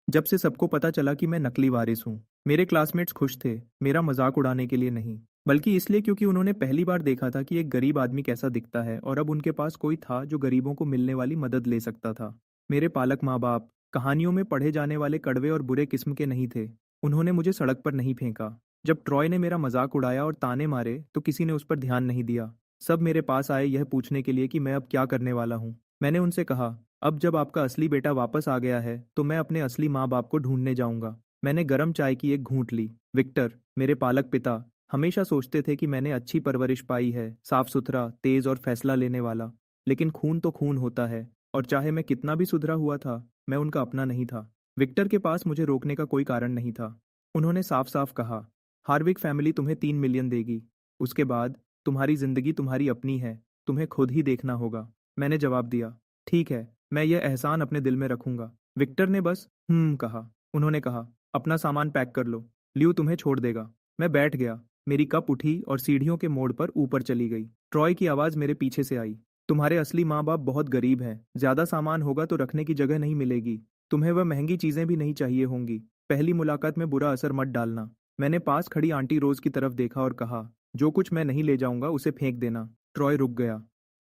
जब से सबको पता चला कि मैं नकली वारिस हूँ। मेरे क्लासमेट्स खुश थे, मेरा मजाक उड़ाने के लिए नहीं, बल्कि इसलिए क्योंकि उन्होंने पहली बार देखा था कि एक गरीब आदमी कैसा दिखता है और अब उनके पास कोई था जो गरीबों को मिलने वाली मदद ले सकता था। मेरे पालक माँ बाप कहानियों में पढ़े जाने वाले कड़वे और बुरे किस्म के नहीं थे। उन्होंने मुझे सड़क पर नहीं फेंका। जब ट्रॉय ने मेरा मजाक उड़ाया और ताने मारे तो किसी ने उस पर ध्यान नहीं दिया। सब मेरे पास आए यह पूछने के लिए कि मैं अब क्या करने वाला हूँ। मैंने उनसे कहा, अब जब आपका असली बेटा वापस आ गया है तो मैं अपने असली माँ बाप को ढूंढने जाऊंगा। मैंने गर्म चाय की एक घूंट ली। विक्टर, मेरे पालक पिता, हमेशा सोचते थे कि मैंने अच्छी परवरिश पाई है, साफ सुथरा, तेज और फैसला लेने वाला। लेकिन खून तो खून होता है, और चाहे मैं कितना भी सुधरा हुआ था, मैं उनका अपना नहीं था। विक्टर के पास मुझे रोकने का कोई कारण नहीं था। उन्होंने साफ साफ कहा, हार्विक फैमिली तुम्हें 3 मिलियन देगी। उसके बाद तुम्हारी जिंदगी तुम्हारी अपनी है, तुम्हें खुद ही देखना होगा। मैंने जवाब दिया, ठीक है, मैं यह एहसान अपने दिल में रखूंगा। विक्टर ने बस कहा। उन्होंने कहा, अपना सामान पैक कर लो, लियो तुम्हें छोड़ देगा। मैं बैठ गया। मेरी कप उठी और सीढ़ियों के मोड़ पर ऊपर चली गई। ट्रॉय की आवाज मेरे पीछे से आई, तुम्हारे असली माँ बाप बहुत गरीब हैं, ज्यादा सामान होगा तो रखने की जगह नहीं मिलेगी। तुम्हें वह महंगी चीजें भी नहीं चाहिए होंगी। पहली मुलाकात में बुरा असर मत डालना। मैंने पास खड़ी आंटी रोज की तरफ देखा और कहा, जो कुछ मैं नहीं ले जाऊंगा उसे फेंक देना। ट्रॉय रुक गया।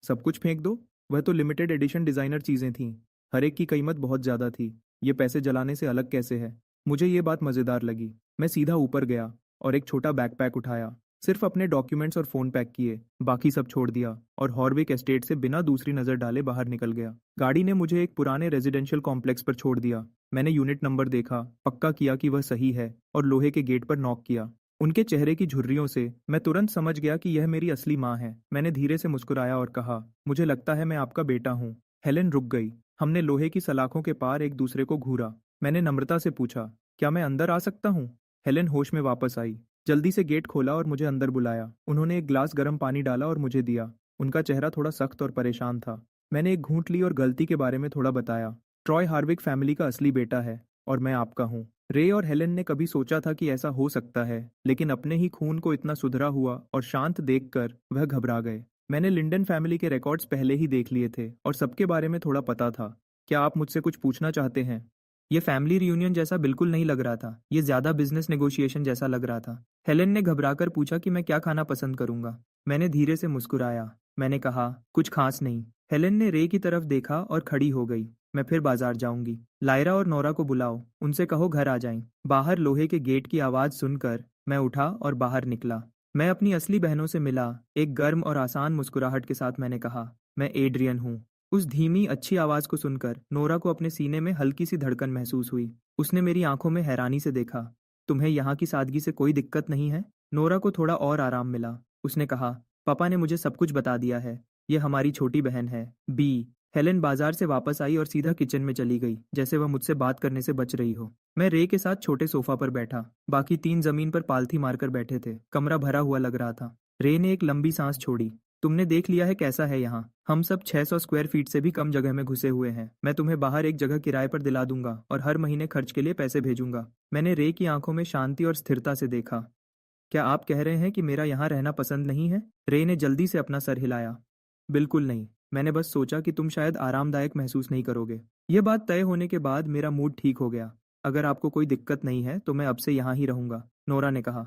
सब कुछ फेंक दो? वह तो लिमिटेड एडिशन डिजाइनर चीजें थीं। हर एक की कीमत बहुत ज्यादा थी। ये पैसे जलाने से अलग कैसे है? मुझे ये बात मजेदार लगी। मैं सीधा ऊपर गया और एक छोटा बैकपैक उठाया। सिर्फ अपने डॉक्यूमेंट्स और फोन पैक किए, बाकी सब छोड़ दिया और हॉर्विक एस्टेट से बिना दूसरी नजर डाले बाहर निकल गया। गाड़ी ने मुझे एक पुराने रेजिडेंशियल कॉम्प्लेक्स पर छोड़ दिया। मैंने यूनिट नंबर देखा, पक्का किया कि वह सही है और लोहे के गेट पर नॉक किया। उनके चेहरे की झुर्रियों से मैं तुरंत समझ गया कि यह मेरी असली माँ है। मैंने धीरे से मुस्कुराया और कहा, मुझे लगता है मैं आपका बेटा हूँ। हेलेन रुक गई। हमने लोहे की सलाखों के पार एक दूसरे को घूरा। मैंने नम्रता से पूछा, क्या मैं अंदर आ सकता हूँ? हेलेन होश में वापस आई, जल्दी से गेट खोला और मुझे अंदर बुलाया। उन्होंने एक ग्लास गर्म पानी डाला और मुझे दिया। उनका चेहरा थोड़ा सख्त और परेशान था। मैंने एक घूंट ली और गलती के बारे में थोड़ा बताया। ट्रॉय हार्विक फैमिली का असली बेटा है और मैं आपका हूँ। रे और हेलेन ने कभी सोचा था कि ऐसा हो सकता है, लेकिन अपने ही खून को इतना सुधरा हुआ और शांत देखकर वह घबरा गए। मैंने लिंडन फैमिली के रिकॉर्ड्स पहले ही देख लिए थे और सबके बारे में थोड़ा पता था। क्या आप मुझसे कुछ पूछना चाहते हैं? ये फैमिली रियूनियन जैसा बिल्कुल नहीं लग रहा था, ये ज्यादा बिजनेस नेगोशिएशन जैसा लग रहा था। हेलेन ने घबराकर पूछा कि मैं क्या खाना पसंद करूंगा। मैंने धीरे से मुस्कुराया। मैंने कहा, कुछ खास नहीं। हेलेन ने रे की तरफ देखा और खड़ी हो गई। मैं फिर बाजार जाऊंगी। लायरा और नोरा को बुलाओ, उनसे कहो घर आ जाएं। बाहर लोहे के गेट की आवाज सुनकर मैं उठा और बाहर निकला। मैं अपनी असली बहनों से मिला। एक गर्म और आसान मुस्कुराहट के साथ मैंने कहा, मैं एड्रियन हूँ। उस धीमी अच्छी आवाज को सुनकर नोरा को अपने सीने में हल्की सी धड़कन महसूस हुई। उसने मेरी आंखों में हैरानी से देखा। तुम्हें यहाँ की सादगी से कोई दिक्कत नहीं है? नोरा को थोड़ा और आराम मिला। उसने कहा, पापा ने मुझे सब कुछ बता दिया है। ये हमारी छोटी बहन है, बी। हेलेन बाजार से वापस आई और सीधा किचन में चली गई, जैसे वह मुझसे बात करने से बच रही हो। मैं रे के साथ छोटे सोफा पर बैठा। बाकी तीन जमीन पर पालथी मारकर बैठे थे। कमरा भरा हुआ लग रहा था। रे ने एक लंबी सांस छोड़ी। तुमने देख लिया है कैसा है यहाँ? हम सब 600 स्क्वायर फीट से भी कम जगह में घुसे हुए हैं। मैं तुम्हें बाहर एक जगह किराए पर दिला दूंगा और हर महीने खर्च के लिए पैसे भेजूंगा। मैंने रे की आंखों में शांति और स्थिरता से देखा। क्या आप कह रहे हैं कि मेरा यहाँ रहना पसंद नहीं है? रे ने जल्दी से अपना सर हिलाया। बिल्कुल नहीं। मैंने बस सोचा कि तुम शायद आरामदायक महसूस नहीं करोगे। यह बात तय होने के बाद मेरा मूड ठीक हो गया। अगर आपको कोई दिक्कत नहीं है तो मैं अब से यहाँ ही रहूंगा, नोरा ने कहा।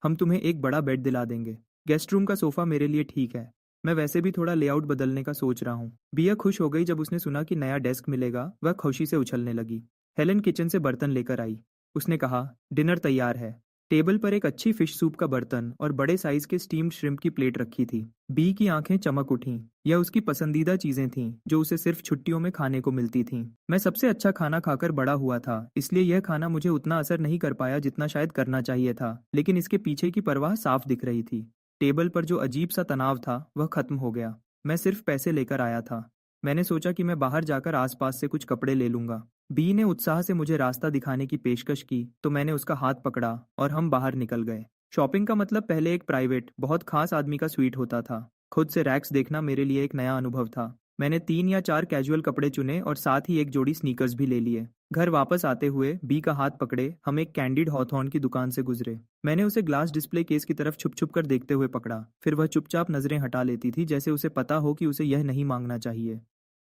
हम तुम्हें एक बड़ा बेड दिला देंगे। गेस्ट रूम का सोफा मेरे लिए ठीक है। मैं वैसे भी थोड़ा लेआउट बदलने का सोच रहा हूँ। बिया खुश हो गई जब उसने सुना कि नया डेस्क मिलेगा। वह खुशी से उछलने लगी। हेलेन किचन से बर्तन लेकर आई। उसने कहा, डिनर तैयार है। टेबल पर एक अच्छी फिश सूप का बर्तन और बड़े साइज के स्टीम्ड श्रिम्प की प्लेट रखी थी। बी की आंखें चमक उठीं। यह उसकी पसंदीदा चीजें थीं जो उसे सिर्फ छुट्टियों में खाने को मिलती थीं। मैं सबसे अच्छा खाना खाकर बड़ा हुआ था, इसलिए यह खाना मुझे उतना असर नहीं कर पाया जितना शायद करना चाहिए था, लेकिन इसके पीछे की परवाह साफ दिख रही थी। टेबल पर जो अजीब सा तनाव था वह खत्म हो गया। मैं सिर्फ पैसे लेकर आया था। मैंने सोचा कि मैं बाहर जाकर आसपास से कुछ कपड़े ले लूंगा। बी ने उत्साह से मुझे रास्ता दिखाने की पेशकश की तो मैंने उसका हाथ पकड़ा और हम बाहर निकल गए। शॉपिंग का मतलब पहले एक प्राइवेट, बहुत खास आदमी का स्वीट होता था। खुद से रैक्स देखना मेरे लिए एक नया अनुभव था। मैंने 3 या 4 कैजुअल कपड़े चुने और साथ ही एक जोड़ी स्नीकर्स भी ले लिए। घर वापस आते हुए बी का हाथ पकड़े हम एक कैंडिड हॉथॉर्न की दुकान से गुजरे। मैंने उसे ग्लास डिस्प्ले केस की तरफ छुप छुप कर देखते हुए पकड़ा। फिर वह चुपचाप नजरें हटा लेती थी, जैसे उसे पता हो कि उसे यह नहीं मांगना चाहिए।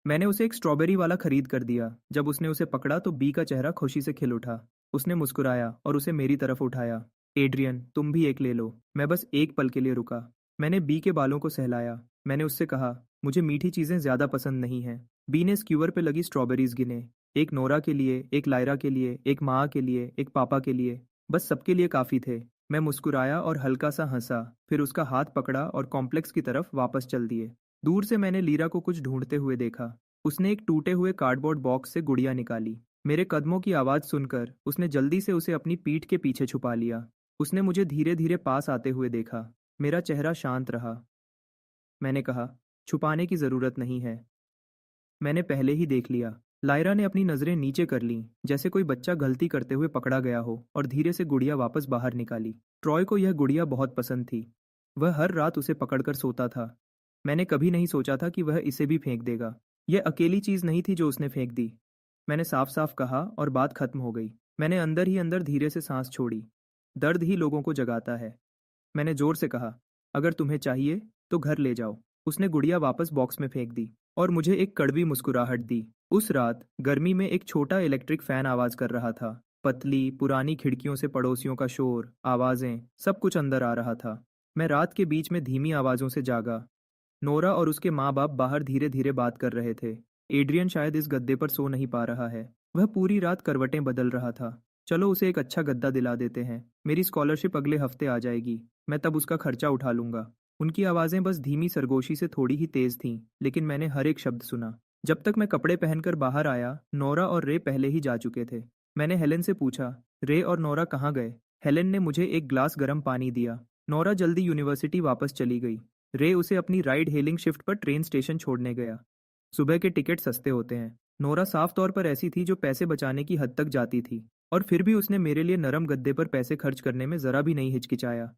मैंने उसे एक स्ट्रॉबेरी वाला खरीद कर दिया। जब उसने उसे पकड़ा तो बी का चेहरा खुशी से खिल उठा। उसने मुस्कुराया और उसे मेरी तरफ उठाया। एड्रियन, तुम भी एक ले लो। मैं बस एक पल के लिए रुका। मैंने बी के बालों को सहलाया। मैंने उससे कहा, मुझे मीठी चीज़ें ज़्यादा पसंद नहीं हैं। बी ने स्क्यूअर पे लगी स्ट्रॉबेरीज गिने। एक नोरा के लिए, एक लायरा के लिए, एक माँ के लिए, एक पापा के लिए। बस सबके लिए काफ़ी थे। मैं मुस्कुराया और हल्का सा हंसा, फिर उसका हाथ पकड़ा और कॉम्प्लेक्स की तरफ वापस चल दिए। दूर से मैंने लीरा को कुछ ढूंढते हुए देखा। उसने एक टूटे हुए कार्डबोर्ड बॉक्स से गुड़िया निकाली। मेरे कदमों की आवाज़ सुनकर उसने जल्दी से उसे अपनी पीठ के पीछे छुपा लिया। उसने मुझे धीरे धीरे पास आते हुए देखा। मेरा चेहरा शांत रहा। मैंने कहा, छुपाने की ज़रूरत नहीं है, मैंने पहले ही देख लिया। लायरा ने अपनी नज़रें नीचे कर लीं, जैसे कोई बच्चा गलती करते हुए पकड़ा गया हो, और धीरे से गुड़िया वापस बाहर निकाली। ट्रॉय को यह गुड़िया बहुत पसंद थी। वह हर रात उसे पकड़कर सोता था। मैंने कभी नहीं सोचा था कि वह इसे भी फेंक देगा। यह अकेली चीज़ नहीं थी जो उसने फेंक दी। मैंने साफ साफ कहा और बात खत्म हो गई। मैंने अंदर ही अंदर धीरे से सांस छोड़ी। दर्द ही लोगों को जगाता है। मैंने जोर से कहा, अगर तुम्हें चाहिए तो घर ले जाओ। उसने गुड़िया वापस बॉक्स में फेंक दी और मुझे एक कड़वी मुस्कुराहट दी। उस रात गर्मी में एक छोटा इलेक्ट्रिक फैन आवाज कर रहा था। पतली पुरानी खिड़कियों से पड़ोसियों का शोर, आवाजें, सब कुछ अंदर आ रहा था। मैं रात के बीच में धीमी आवाजों से जागा। नोरा और उसके माँ बाप बाहर धीरे धीरे बात कर रहे थे। एड्रियन शायद इस गद्दे पर सो नहीं पा रहा है। वह पूरी रात करवटें बदल रहा था। चलो उसे एक अच्छा गद्दा दिला देते हैं। मेरी स्कॉलरशिप अगले हफ्ते आ जाएगी। मैं तब उसका खर्चा उठा लूंगा। उनकी आवाज़ें बस धीमी सरगोशी से थोड़ी ही तेज थीं, लेकिन मैंने हर एक शब्द सुना। जब तक मैं कपड़े पहनकर बाहर आया, नोरा और रे पहले ही जा चुके थे। मैंने हेलेन से पूछा, रे और नोरा कहाँ गए? हेलेन ने मुझे एक ग्लास गर्म पानी दिया। नोरा जल्दी यूनिवर्सिटी वापस चली गई। रे उसे अपनी राइड हेलिंग शिफ्ट पर ट्रेन स्टेशन छोड़ने गया। सुबह के टिकट सस्ते होते हैं। नोरा साफ तौर पर ऐसी थी जो पैसे बचाने की हद तक जाती थी, और फिर भी उसने मेरे लिए नरम गद्दे पर पैसे खर्च करने में ज़रा भी नहीं हिचकिचाया।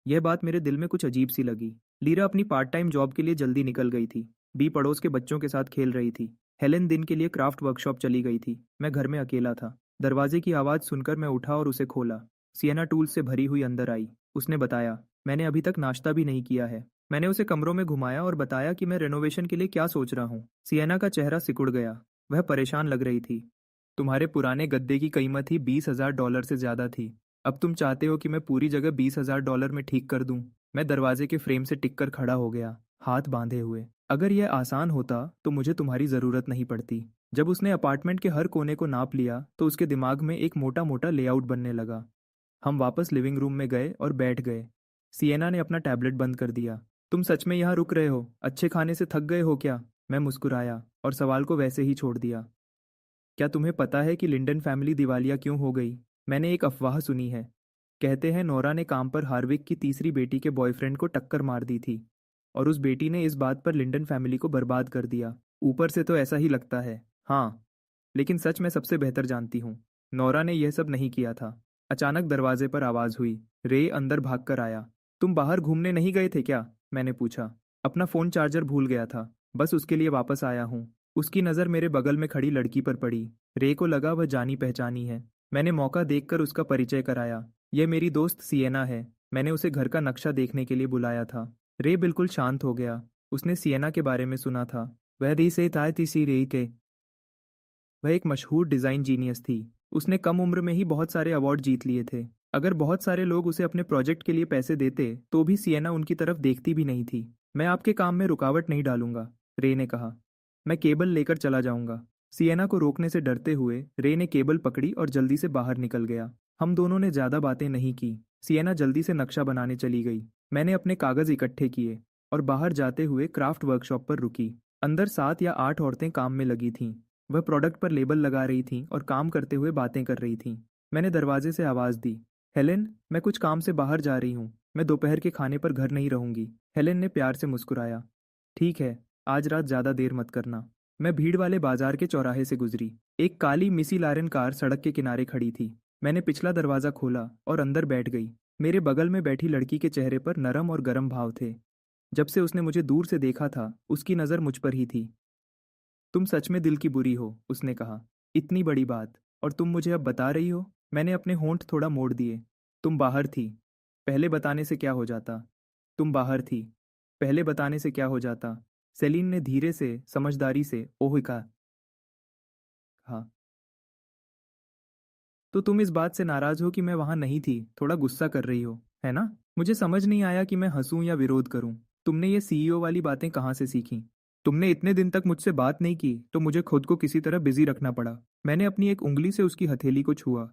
यह बात मेरे दिल में कुछ अजीब सी लगी। लीरा अपनी पार्ट टाइम जॉब के लिए जल्दी निकल गई थी। बी पड़ोस के बच्चों के साथ खेल रही थी। हेलेन दिन के लिए क्राफ्ट वर्कशॉप चली गई थी। मैं घर में अकेला था। दरवाजे की आवाज़ सुनकर मैं उठा और उसे खोला। सिएना टूल्स से भरी हुई अंदर आई। उसने बताया, मैंने अभी तक नाश्ता भी नहीं किया है। मैंने उसे कमरों में घुमाया और बताया कि मैं रेनोवेशन के लिए क्या सोच रहा हूँ। सिएना का चेहरा सिकुड़ गया। वह परेशान लग रही थी। तुम्हारे पुराने गद्दे की कीमत ही $20,000 से ज़्यादा थी। अब तुम चाहते हो कि मैं पूरी जगह $20,000 में ठीक कर दूं? मैं दरवाजे के फ्रेम से टिक कर खड़ा हो गया, हाथ बांधे हुए। अगर यह आसान होता तो मुझे तुम्हारी ज़रूरत नहीं पड़ती। जब उसने अपार्टमेंट के हर कोने को नाप लिया तो उसके दिमाग में एक मोटा मोटा लेआउट बनने लगा। हम वापस लिविंग रूम में गए और बैठ गए। सिएना ने अपना टैबलेट बंद कर दिया। तुम सच में यहाँ रुक रहे हो? अच्छे खाने से थक गए हो क्या? मैं मुस्कुराया और सवाल को वैसे ही छोड़ दिया। क्या तुम्हें पता है कि लिंडन फैमिली दिवालिया क्यों हो गई? मैंने एक अफवाह सुनी है। कहते हैं नोरा ने काम पर हार्विक की तीसरी बेटी के बॉयफ्रेंड को टक्कर मार दी थी, और उस बेटी ने इस बात पर लिंडन फैमिली को बर्बाद कर दिया। ऊपर से तो ऐसा ही लगता है। हाँ, लेकिन सच मैं सबसे बेहतर जानती हूँ। नोरा ने यह सब नहीं किया था। अचानक दरवाजे पर आवाज़ हुई। रे अंदर भागकर आया। तुम बाहर घूमने नहीं गए थे क्या? मैंने पूछा। अपना फ़ोन चार्जर भूल गया था, बस उसके लिए वापस आया हूँ। उसकी नज़र मेरे बगल में खड़ी लड़की पर पड़ी। रे को लगा वह जानी पहचानी है। मैंने मौका देखकर उसका परिचय कराया। यह मेरी दोस्त सिएना है। मैंने उसे घर का नक्शा देखने के लिए बुलाया था। रे बिल्कुल शांत हो गया। उसने सिएना के बारे में सुना था। वह री से ताय तीसी रे के वह एक मशहूर डिज़ाइन जीनियस थी। उसने कम उम्र में ही बहुत सारे अवार्ड जीत लिए थे। अगर बहुत सारे लोग उसे अपने प्रोजेक्ट के लिए पैसे देते तो भी सिएना उनकी तरफ देखती भी नहीं थी। मैं आपके काम में रुकावट नहीं डालूंगा, रे ने कहा। मैं केबल लेकर चला जाऊंगा। सिएना को रोकने से डरते हुए रे ने केबल पकड़ी और जल्दी से बाहर निकल गया। हम दोनों ने ज़्यादा बातें नहीं की। सिएना जल्दी से नक्शा बनाने चली गई। मैंने अपने कागज़ इकट्ठे किए और बाहर जाते हुए क्राफ्ट वर्कशॉप पर रुकी। अंदर 7 या 8 औरतें काम में लगी थीं। वह प्रोडक्ट पर लेबल लगा रही थीं और काम करते हुए बातें कर रही थीं। मैंने दरवाजे से आवाज़ दी, हेलेन, मैं कुछ काम से बाहर जा रही हूँ। मैं दोपहर के खाने पर घर नहीं रहूंगी। हेलेन ने प्यार से मुस्कुराया। ठीक है, आज रात ज़्यादा देर मत करना। मैं भीड़ वाले बाजार के चौराहे से गुजरी। एक काली मिसी लारेन कार सड़क के किनारे खड़ी थी। मैंने पिछला दरवाज़ा खोला और अंदर बैठ गई। मेरे बगल में बैठी लड़की के चेहरे पर नरम और गर्म भाव थे। जब से उसने मुझे दूर से देखा था, उसकी नज़र मुझ पर ही थी। तुम सच में दिल की बुरी हो, उसने कहा। इतनी बड़ी बात, और तुम मुझे अब बता रही हो? मैंने अपने होंठ थोड़ा मोड़ दिए। तुम बाहर थी, पहले बताने से क्या हो जाता? तुम बाहर थी, पहले बताने से क्या हो जाता? सेलिन ने धीरे से, समझदारी से ओह कहा। हाँ। तो तुम इस बात से नाराज हो कि मैं वहां नहीं थी, थोड़ा गुस्सा कर रही हो, है ना? मुझे समझ नहीं आया कि मैं हंसूं या विरोध करूं। तुमने ये सीईओ वाली बातें कहाँ से सीखी? तुमने इतने दिन तक मुझसे बात नहीं की तो मुझे खुद को किसी तरह बिजी रखना पड़ा। मैंने अपनी एक उंगली से उसकी हथेली को छुआ।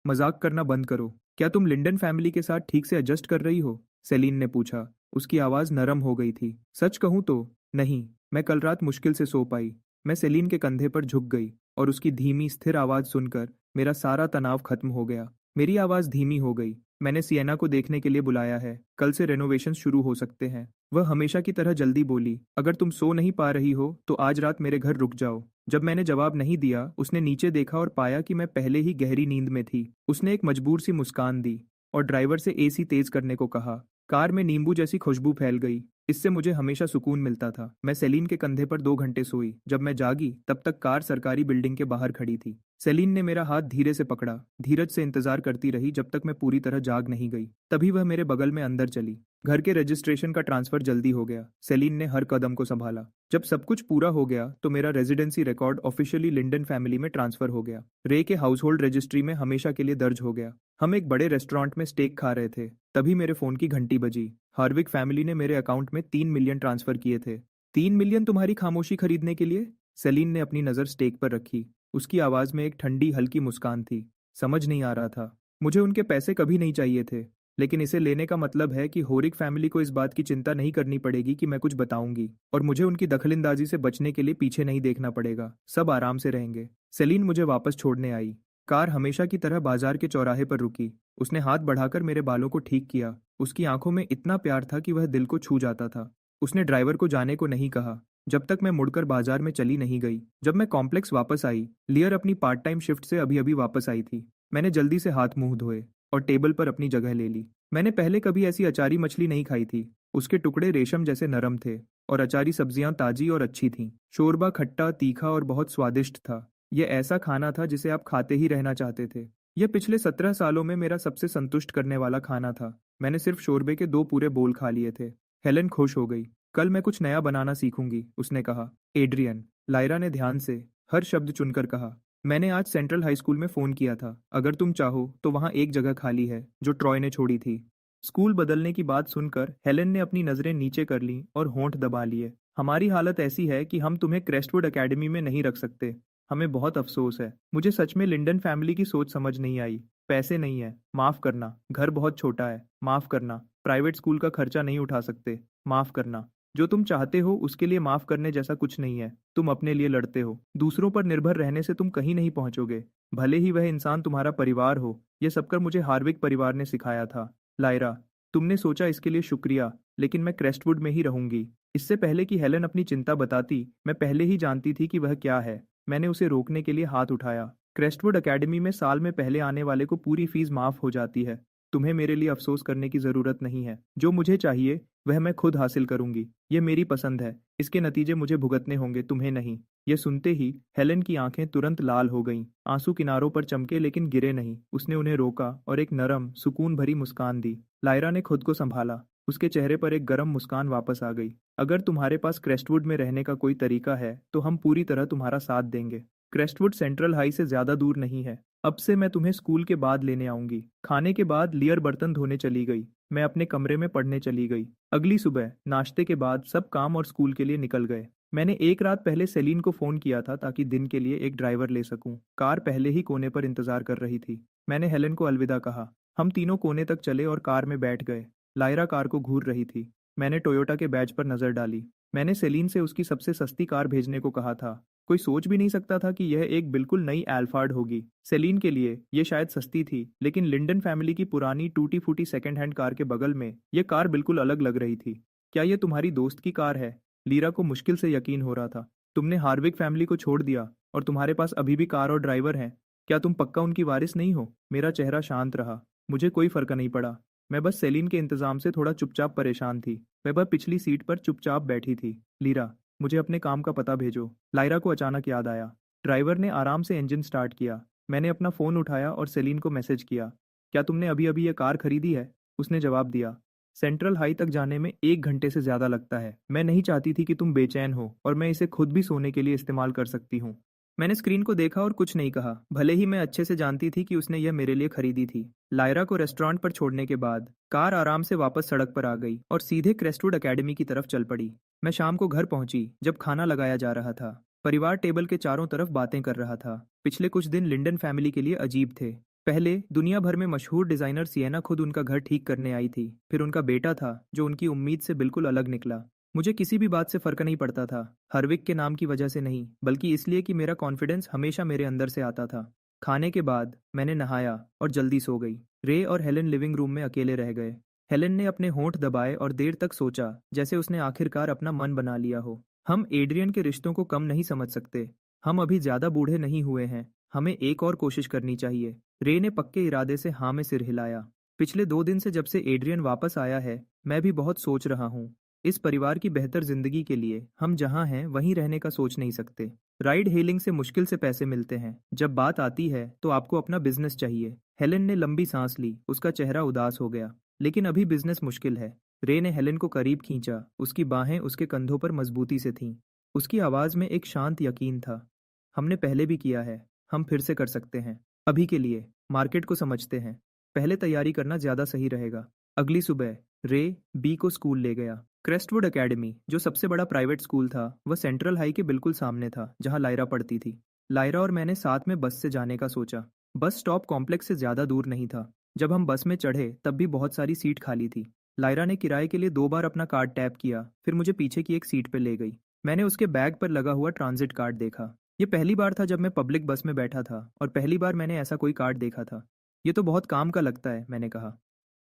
मजाक करना बंद करो। क्या तुम लिंडन फैमिली के साथ ठीक से एडजस्ट कर रही हो? सेलिन ने पूछा। उसकी आवाज नरम हो गई थी। सच कहूं तो नहीं। मैं कल रात मुश्किल से सो पाई। मैं सेलिन के कंधे पर झुक गई और उसकी धीमी स्थिर आवाज सुनकर मेरा सारा तनाव खत्म हो गया। मेरी आवाज धीमी हो गई। मैंने सिएना को देखने के लिए बुलाया है, कल से रेनोवेशन शुरू हो सकते हैं। वह हमेशा की तरह जल्दी बोली, अगर तुम सो नहीं पा रही हो तो आज रात मेरे घर रुक जाओ। जब मैंने जवाब नहीं दिया, उसने नीचे देखा और पाया कि मैं पहले ही गहरी नींद में थी। उसने एक मजबूर सी मुस्कान दी और ड्राइवर से एसी तेज करने को कहा। कार में नींबू जैसी खुशबू फैल गई। इससे मुझे हमेशा सुकून मिलता था। मैं सेलीन के कंधे पर 2 घंटे सोई। जब मैं जागी तब तक कार सरकारी बिल्डिंग के बाहर खड़ी थी। सेलीन ने मेरा हाथ धीरे से पकड़ा, धीरज से इंतजार करती रही जब तक मैं पूरी तरह जाग नहीं गई। तभी वह मेरे बगल में अंदर चली। घर के रजिस्ट्रेशन का ट्रांसफर जल्दी हो गया। सेलीन ने हर कदम को संभाला। जब सब कुछ पूरा हो गया तो मेरा residency record officially Lindon family में ट्रांसफर हो गया। रे के हाउस होल्ड रजिस्ट्री में हमेशा के लिए दर्ज हो गया। हम एक बड़े रेस्टोरेंट में स्टेक खा रहे थे, तभी मेरे फोन की घंटी बजी। हार्विक फैमिली ने मेरे अकाउंट में 3 मिलियन ट्रांसफर किए थे। 3 मिलियन तुम्हारी खामोशी खरीदने के लिए? सेलीन ने अपनी नजर स्टेक पर रखी। उसकी आवाज में एक ठंडी हल्की मुस्कान थी। समझ नहीं आ रहा था। मुझे उनके पैसे कभी नहीं चाहिए थे, लेकिन इसे लेने का मतलब है कि होरिक फैमिली को इस बात की चिंता नहीं करनी पड़ेगी कि मैं कुछ बताऊंगी, और मुझे उनकी दखलंदाजी से बचने के लिए पीछे नहीं देखना पड़ेगा। सब आराम से रहेंगे। सेलीन मुझे वापस छोड़ने आई। कार हमेशा की तरह बाजार के चौराहे पर रुकी। उसने हाथ बढ़ाकर मेरे बालों को ठीक किया। उसकी आंखों में इतना प्यार था कि वह दिल को छू जाता था। उसने ड्राइवर को जाने को नहीं कहा जब तक मैं मुड़कर बाजार में चली नहीं गई। जब मैं कॉम्प्लेक्स वापस आई, लियर अपनी पार्ट टाइम शिफ्ट से अभी अभी वापस आई थी। मैंने जल्दी से हाथ मुंह धोए और टेबल पर अपनी जगह ले ली। मैंने पहले कभी ऐसी अचारी मछली नहीं खाई थी। उसके टुकड़े रेशम जैसे नरम थे और अचारी सब्जियां ताजी और अच्छी थीं। शोरबा खट्टा, तीखा और बहुत स्वादिष्ट था। यह ऐसा खाना था जिसे आप खाते ही रहना चाहते थे। यह पिछले 17 सालों में मेरा सबसे संतुष्ट करने वाला खाना था। मैंने सिर्फ शोरबे के 2 पूरे बोल खा लिए थे। हेलेन खुश हो गई। कल मैं कुछ नया बनाना सीखूंगी, उसने कहा। एड्रियन, लायरा ने ध्यान से हर शब्द चुनकर कहा। मैंने आज सेंट्रल हाई स्कूल में फोन किया था। अगर तुम चाहो तो वहां एक जगह खाली है जो ट्रॉय ने छोड़ी थी। स्कूल बदलने की बात सुनकर हेलेन ने अपनी नजरें नीचे कर लीं और होंठ दबा लिए। हमारी हालत ऐसी है कि हम तुम्हें क्रेस्टवुड एकेडमी में नहीं रख सकते। हमें बहुत अफसोस है। मुझे सच में लिंडन फैमिली की सोच समझ नहीं आई। पैसे नहीं है, माफ करना। घर बहुत छोटा है, माफ करना। प्राइवेट स्कूल का खर्चा नहीं उठा सकते, माफ करना। जो तुम चाहते हो उसके लिए माफ करने जैसा कुछ नहीं है। तुम अपने लिए लड़ते हो। दूसरों पर निर्भर रहने से तुम कहीं नहीं पहुंचोगे, भले ही वह इंसान तुम्हारा परिवार हो। यह सब कर मुझे हार्विक परिवार ने सिखाया था। लायरा, तुमने सोचा, इसके लिए शुक्रिया, लेकिन मैं क्रेस्टवुड में ही रहूंगी। इससे पहले कि हेलेन अपनी चिंता बताती, मैं पहले ही जानती थी कि वह क्या है। मैंने उसे रोकने के लिए हाथ उठाया। क्रेस्टवुड एकेडमी में साल में पहले आने वाले को पूरी फीस माफ हो जाती है। तुम्हें मेरे लिए अफसोस करने की जरूरत नहीं है। जो मुझे चाहिए वह मैं खुद हासिल करूंगी। ये मेरी पसंद है। इसके नतीजे मुझे भुगतने होंगे, तुम्हें नहीं। यह सुनते ही हेलेन की आंखें तुरंत लाल हो गईं। आंसू किनारों पर चमके लेकिन गिरे नहीं। उसने उन्हें रोका और एक नरम, सुकून भरी मुस्कान दी। लायरा ने खुद को संभाला। उसके चेहरे पर एक गर्म मुस्कान वापस आ गई। अगर तुम्हारे पास क्रेस्टवुड में रहने का कोई तरीका है तो हम पूरी तरह तुम्हारा साथ देंगे। क्रेस्टवुड सेंट्रल हाई से ज्यादा दूर नहीं है। अब से मैं तुम्हें स्कूल के बाद लेने आऊंगी। खाने के बाद लियर बर्तन धोने चली गई। मैं अपने कमरे में पढ़ने चली गई। अगली सुबह नाश्ते के बाद सब काम और स्कूल के लिए निकल गए। मैंने एक रात पहले सेलीन को फोन किया था ताकि दिन के लिए एक ड्राइवर ले सकूं। कार पहले ही कोने पर इंतजार कर रही थी। मैंने हेलेन को अलविदा कहा। हम तीनों कोने तक चले और कार में बैठ गए। लायरा कार को घूर रही थी। मैंने टोयोटा के बैज पर नजर डाली। मैंने सेलीन से उसकी सबसे सस्ती कार भेजने को कहा था। कोई सोच भी नहीं सकता था कि यह एक बिल्कुल नई एल्फार्ड होगी। सेलीन के लिए यह शायद सस्ती थी, लेकिन लिंडन फैमिली की पुरानी टूटी फूटी सेकंड हैंड कार के बगल में यह कार बिल्कुल अलग लग रही थी। क्या यह तुम्हारी दोस्त की कार है? लीरा को मुश्किल से यकीन हो रहा था। तुमने हार्विक फैमिली को छोड़ दिया और तुम्हारे पास अभी भी कार और ड्राइवर हैं। क्या तुम पक्का उनकी वारिस नहीं हो? मेरा चेहरा शांत रहा। मुझे कोई फर्क नहीं पड़ा। मैं बस सेलीन के इंतजाम से थोड़ा चुपचाप परेशान थी। वह पिछली सीट पर चुपचाप बैठी थी। लीरा, मुझे अपने काम का पता भेजो। लायरा को अचानक याद आया। ड्राइवर ने आराम से इंजन स्टार्ट किया। मैंने अपना फोन उठाया और सेलीन को मैसेज किया। क्या तुमने अभी अभी यह कार खरीदी है? उसने जवाब दिया। सेंट्रल हाई तक जाने में 1 घंटे से ज़्यादा लगता है। मैं नहीं चाहती थी कि तुम बेचैन हो और मैं इसे खुद भी सोने के लिए इस्तेमाल कर सकती हूँ। मैंने स्क्रीन को देखा और कुछ नहीं कहा, भले ही मैं अच्छे से जानती थी कि उसने यह मेरे लिए खरीदी थी। लायरा को रेस्टोरेंट पर छोड़ने के बाद कार आराम से वापस सड़क पर आ गई और सीधे क्रेस्टवुड एकेडमी की तरफ चल पड़ी। मैं शाम को घर पहुंची जब खाना लगाया जा रहा था। परिवार टेबल के चारों तरफ बातें कर रहा था। पिछले कुछ दिन लिंडन फैमिली के लिए अजीब थे। पहले दुनिया भर में मशहूर डिजाइनर सिएना खुद उनका घर ठीक करने आई थी। फिर उनका बेटा था जो उनकी उम्मीद से बिल्कुल अलग निकला। मुझे किसी भी बात से फर्क नहीं पड़ता था। हरविक के नाम की वजह से नहीं, बल्कि इसलिए कि मेरा कॉन्फिडेंस हमेशा मेरे अंदर से आता था। खाने के बाद मैंने नहाया और जल्दी सो गई। रे और हेलेन लिविंग रूम में अकेले रह गए। हेलेन ने अपने होंठ दबाए और देर तक सोचा, जैसे उसने आखिरकार अपना मन बना लिया हो। हम एड्रियन के रिश्तों को कम नहीं समझ सकते। हम अभी ज्यादा बूढ़े नहीं हुए हैं। हमें एक और कोशिश करनी चाहिए। रे ने पक्के इरादे से हाँ में सिर हिलाया। पिछले 2 दिन से जब से एड्रियन वापस आया है, मैं भी बहुत सोच रहा हूँ। इस परिवार की बेहतर जिंदगी के लिए हम जहाँ हैं वहीं रहने का सोच नहीं सकते। राइड हेलिंग से मुश्किल से पैसे मिलते हैं। जब बात आती है तो आपको अपना बिजनेस चाहिए। हेलेन ने लंबी सांस ली, उसका चेहरा उदास हो गया। लेकिन अभी बिजनेस मुश्किल है। रे ने हेलेन को करीब खींचा, उसकी बाहें उसके कंधों पर मजबूती से थीं। उसकी आवाज में एक शांत यकीन था। हमने पहले भी किया है, हम फिर से कर सकते हैं। अभी के लिए मार्केट को समझते हैं। पहले तैयारी करना ज्यादा सही रहेगा। अगली सुबह रे बी को स्कूल ले गया। क्रेस्टवुड एकेडमी, जो सबसे बड़ा प्राइवेट स्कूल था, वह सेंट्रल हाई के बिल्कुल सामने था जहां लायरा पढ़ती थी। लायरा और मैंने साथ में बस से जाने का सोचा। बस स्टॉप कॉम्प्लेक्स से ज्यादा दूर नहीं था। जब हम बस में चढ़े तब भी बहुत सारी सीट खाली थी। लायरा ने किराए के लिए 2 बार अपना कार्ड टैप किया, फिर मुझे पीछे की एक सीट पर ले गई। मैंने उसके बैग पर लगा हुआ ट्रांजिट कार्ड देखा। ये पहली बार था जब मैं पब्लिक बस में बैठा था और पहली बार मैंने ऐसा कोई कार्ड देखा था। ये तो बहुत काम का लगता है, मैंने कहा।